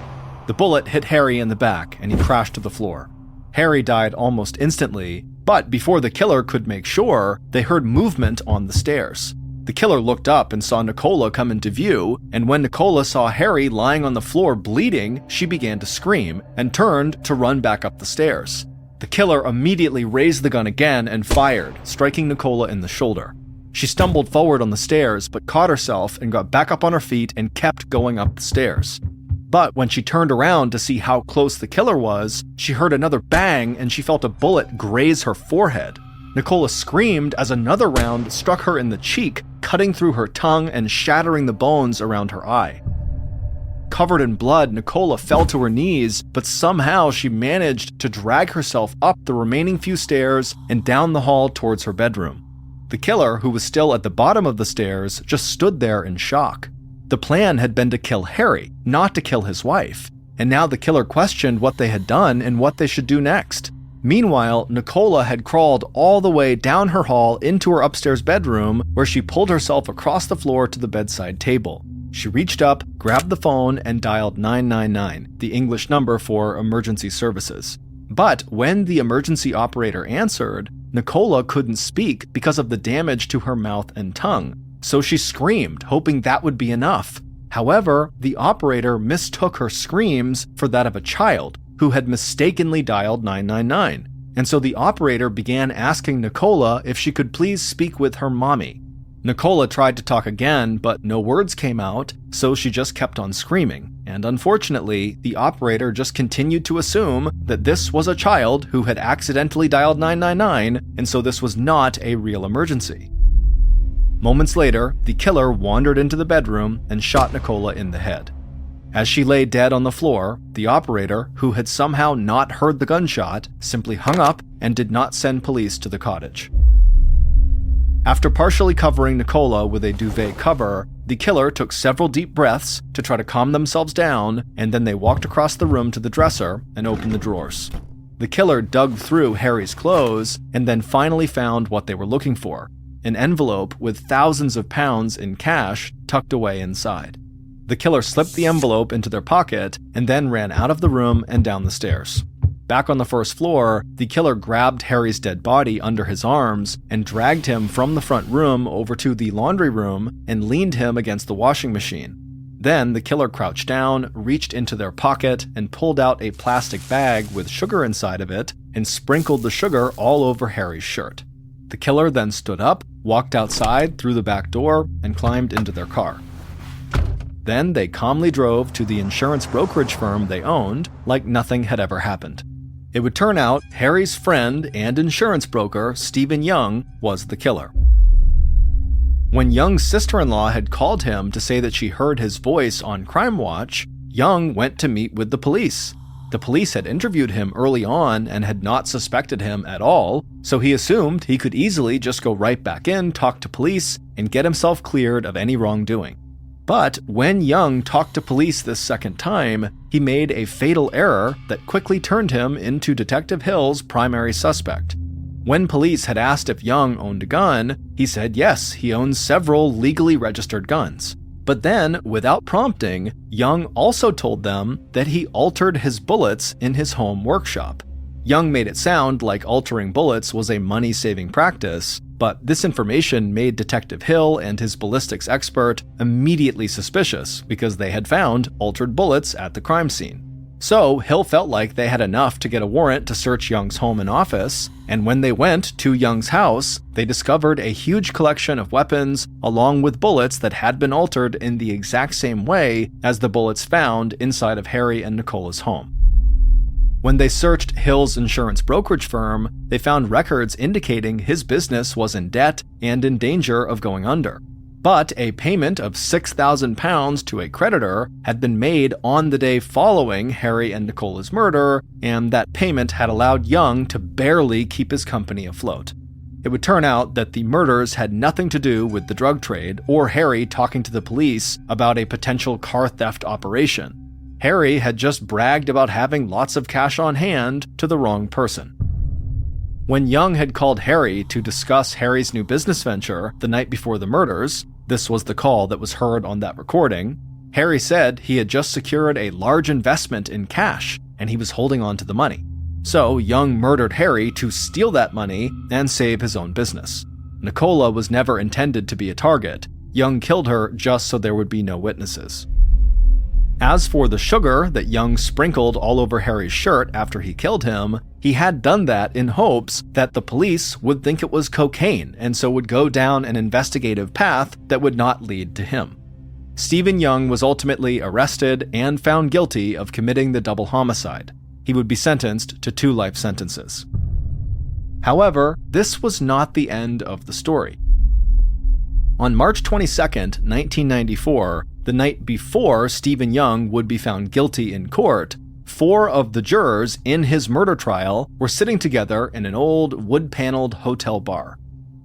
The bullet hit Harry in the back, and he crashed to the floor. Harry died almost instantly, but before the killer could make sure, they heard movement on the stairs. The killer looked up and saw Nicola come into view, and when Nicola saw Harry lying on the floor bleeding, she began to scream and turned to run back up the stairs. The killer immediately raised the gun again and fired, striking Nicola in the shoulder. She stumbled forward on the stairs but caught herself and got back up on her feet and kept going up the stairs. But when she turned around to see how close the killer was, she heard another bang and she felt a bullet graze her forehead. Nicola screamed as another round struck her in the cheek, cutting through her tongue and shattering the bones around her eye. Covered in blood, Nicola fell to her knees, but somehow she managed to drag herself up the remaining few stairs and down the hall towards her bedroom. The killer, who was still at the bottom of the stairs, just stood there in shock. The plan had been to kill Harry, not to kill his wife, and now the killer questioned what they had done and what they should do next. Meanwhile, Nicola had crawled all the way down her hall into her upstairs bedroom, where she pulled herself across the floor to the bedside table. She reached up, grabbed the phone, and dialed 999, the English number for emergency services. But when the emergency operator answered, Nicola couldn't speak because of the damage to her mouth and tongue, so she screamed, hoping that would be enough. However, the operator mistook her screams for that of a child who had mistakenly dialed 999, and so the operator began asking Nicola if she could please speak with her mommy. Nicola tried to talk again, but no words came out, so she just kept on screaming, and unfortunately, the operator just continued to assume that this was a child who had accidentally dialed 999, and so this was not a real emergency. Moments later, the killer wandered into the bedroom and shot Nicola in the head. As she lay dead on the floor, the operator, who had somehow not heard the gunshot, simply hung up and did not send police to the cottage. After partially covering Nicola with a duvet cover, the killer took several deep breaths to try to calm themselves down, and then they walked across the room to the dresser and opened the drawers. The killer dug through Harry's clothes and then finally found what they were looking for, an envelope with thousands of pounds in cash tucked away inside. The killer slipped the envelope into their pocket and then ran out of the room and down the stairs. Back on the first floor, the killer grabbed Harry's dead body under his arms and dragged him from the front room over to the laundry room and leaned him against the washing machine. Then the killer crouched down, reached into their pocket, and pulled out a plastic bag with sugar inside of it and sprinkled the sugar all over Harry's shirt. The killer then stood up, walked outside through the back door, and climbed into their car. Then they calmly drove to the insurance brokerage firm they owned like nothing had ever happened. It would turn out Harry's friend and insurance broker, Stephen Young, was the killer. When Young's sister-in-law had called him to say that she heard his voice on Crime Watch, Young went to meet with the police. The police had interviewed him early on and had not suspected him at all, so he assumed he could easily just go right back in, talk to police, and get himself cleared of any wrongdoing. But when Young talked to police this second time, he made a fatal error that quickly turned him into Detective Hill's primary suspect. When police had asked if Young owned a gun, he said yes, he owns several legally registered guns. But then, without prompting, Young also told them that he altered his bullets in his home workshop. Young made it sound like altering bullets was a money-saving practice, but this information made Detective Hill and his ballistics expert immediately suspicious because they had found altered bullets at the crime scene. So Hill felt like they had enough to get a warrant to search Young's home and office, and when they went to Young's house, they discovered a huge collection of weapons along with bullets that had been altered in the exact same way as the bullets found inside of Harry and Nicola's home. When they searched Hill's insurance brokerage firm, they found records indicating his business was in debt and in danger of going under. But a payment of £6,000 to a creditor had been made on the day following Harry and Nicola's murder, and that payment had allowed Young to barely keep his company afloat. It would turn out that the murders had nothing to do with the drug trade or Harry talking to the police about a potential car theft operation. Harry had just bragged about having lots of cash on hand to the wrong person. When Young had called Harry to discuss Harry's new business venture the night before the murders, this was the call that was heard on that recording, Harry said he had just secured a large investment in cash and he was holding on to the money. So Young murdered Harry to steal that money and save his own business. Nicola was never intended to be a target. Young killed her just so there would be no witnesses. As for the sugar that Young sprinkled all over Harry's shirt after he killed him, he had done that in hopes that the police would think it was cocaine and so would go down an investigative path that would not lead to him. Stephen Young was ultimately arrested and found guilty of committing the double homicide. He would be sentenced to 2 life sentences. However, this was not the end of the story. On March 22, 1994, the night before Stephen Young would be found guilty in court, 4 of the jurors in his murder trial were sitting together in an old wood-paneled hotel bar.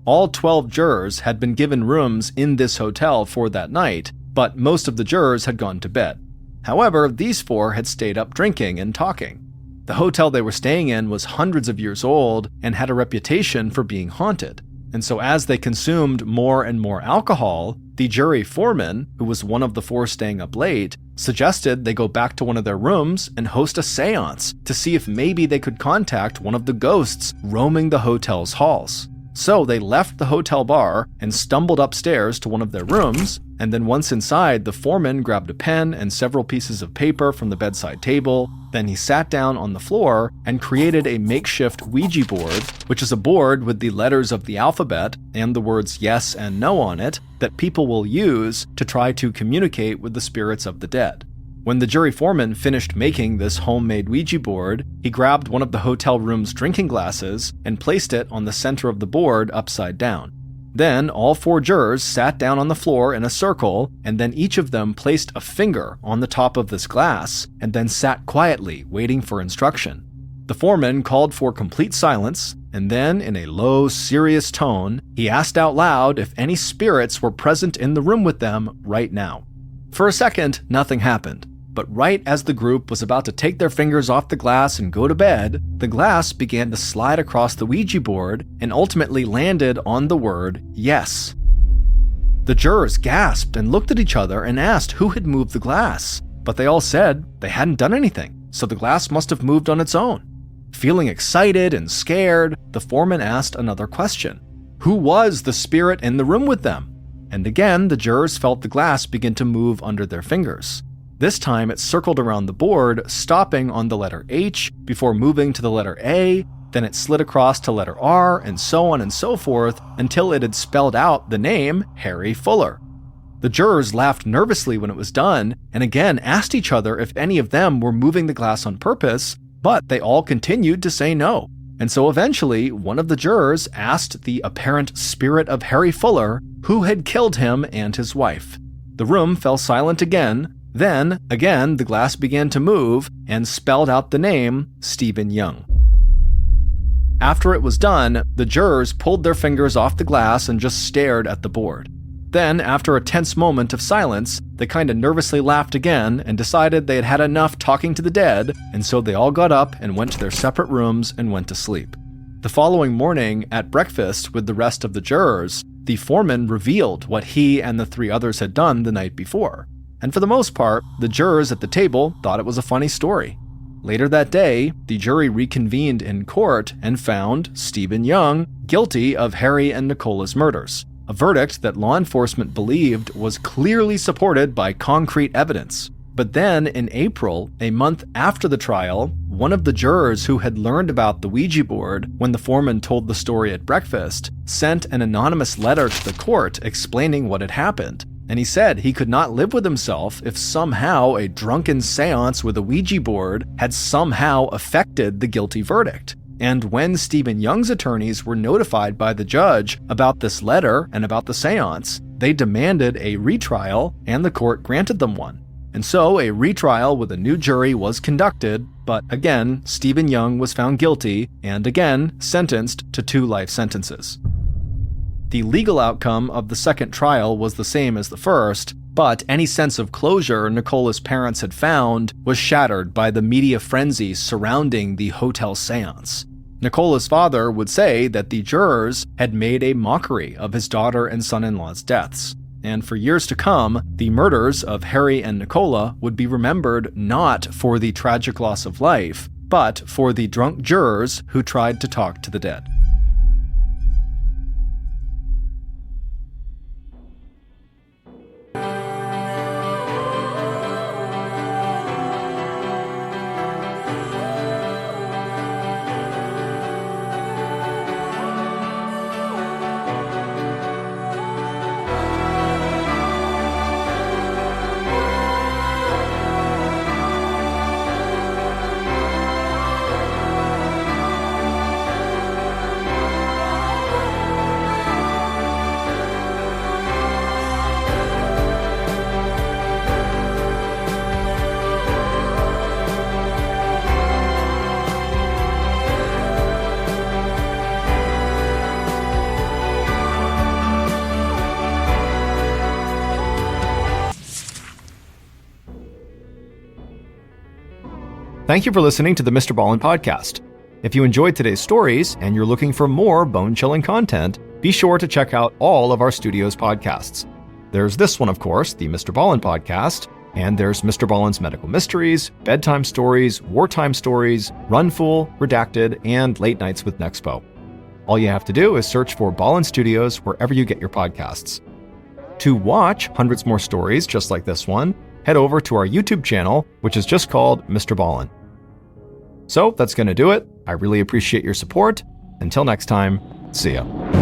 All 12 jurors had been given rooms in this hotel for that night, but most of the jurors had gone to bed. However, these 4 had stayed up drinking and talking. The hotel they were staying in was hundreds of years old and had a reputation for being haunted. And so as they consumed more and more alcohol, the jury foreman, who was one of the 4 staying up late, suggested they go back to one of their rooms and host a seance to see if maybe they could contact one of the ghosts roaming the hotel's halls. So they left the hotel bar and stumbled upstairs to one of their rooms, and then once inside, the foreman grabbed a pen and several pieces of paper from the bedside table. Then he sat down on the floor and created a makeshift Ouija board, which is a board with the letters of the alphabet and the words yes and no on it that people will use to try to communicate with the spirits of the dead. When the jury foreman finished making this homemade Ouija board, he grabbed one of the hotel room's drinking glasses and placed it on the center of the board upside down. Then all 4 jurors sat down on the floor in a circle, and then each of them placed a finger on the top of this glass and then sat quietly waiting for instruction. The foreman called for complete silence, and then in a low, serious tone, he asked out loud if any spirits were present in the room with them right now. For a second, nothing happened. But right as the group was about to take their fingers off the glass and go to bed, the glass began to slide across the Ouija board and ultimately landed on the word yes. The jurors gasped and looked at each other and asked who had moved the glass, but they all said they hadn't done anything, so the glass must have moved on its own. Feeling excited and scared, the foreman asked another question. Who was the spirit in the room with them? And again, the jurors felt the glass begin to move under their fingers. This time it circled around the board, stopping on the letter H before moving to the letter A, then it slid across to letter R, and so on and so forth until it had spelled out the name Harry Fuller. The jurors laughed nervously when it was done, and again asked each other if any of them were moving the glass on purpose, but they all continued to say no. And so eventually, one of the jurors asked the apparent spirit of Harry Fuller who had killed him and his wife. The room fell silent again. Then, again, the glass began to move and spelled out the name Stephen Young. After it was done, the jurors pulled their fingers off the glass and just stared at the board. Then, after a tense moment of silence, they kind of nervously laughed again and decided they had had enough talking to the dead, and so they all got up and went to their separate rooms and went to sleep. The following morning, at breakfast with the rest of the jurors, the foreman revealed what he and the 3 others had done the night before. And for the most part, the jurors at the table thought it was a funny story. Later that day, the jury reconvened in court and found Stephen Young guilty of Harry and Nicola's murders, a verdict that law enforcement believed was clearly supported by concrete evidence. But then, in April, a month after the trial, one of the jurors who had learned about the Ouija board when the foreman told the story at breakfast sent an anonymous letter to the court explaining what had happened. And he said he could not live with himself if somehow a drunken seance with a Ouija board had somehow affected the guilty verdict. And when Stephen Young's attorneys were notified by the judge about this letter and about the seance, they demanded a retrial, and the court granted them one. And so a retrial with a new jury was conducted, but again, Stephen Young was found guilty and again sentenced to 2 life sentences. The legal outcome of the second trial was the same as the first, but any sense of closure Nicola's parents had found was shattered by the media frenzy surrounding the hotel seance. Nicola's father would say that the jurors had made a mockery of his daughter and son-in-law's deaths. And for years to come, the murders of Harry and Nicola would be remembered not for the tragic loss of life, but for the drunk jurors who tried to talk to the dead. Thank you for listening to the MrBallen podcast. If you enjoyed today's stories and you're looking for more bone-chilling content, be sure to check out all of our studio's podcasts. There's this one, of course, the MrBallen podcast, and there's MrBallen's Medical Mysteries, Bedtime Stories, Wartime Stories, Runful, Redacted, and Late Nights with Nexpo. All you have to do is search for Ballen Studios wherever you get your podcasts. To watch hundreds more stories just like this one, head over to our YouTube channel, which is just called MrBallen. So that's going to do it. I really appreciate your support. Until next time, see ya.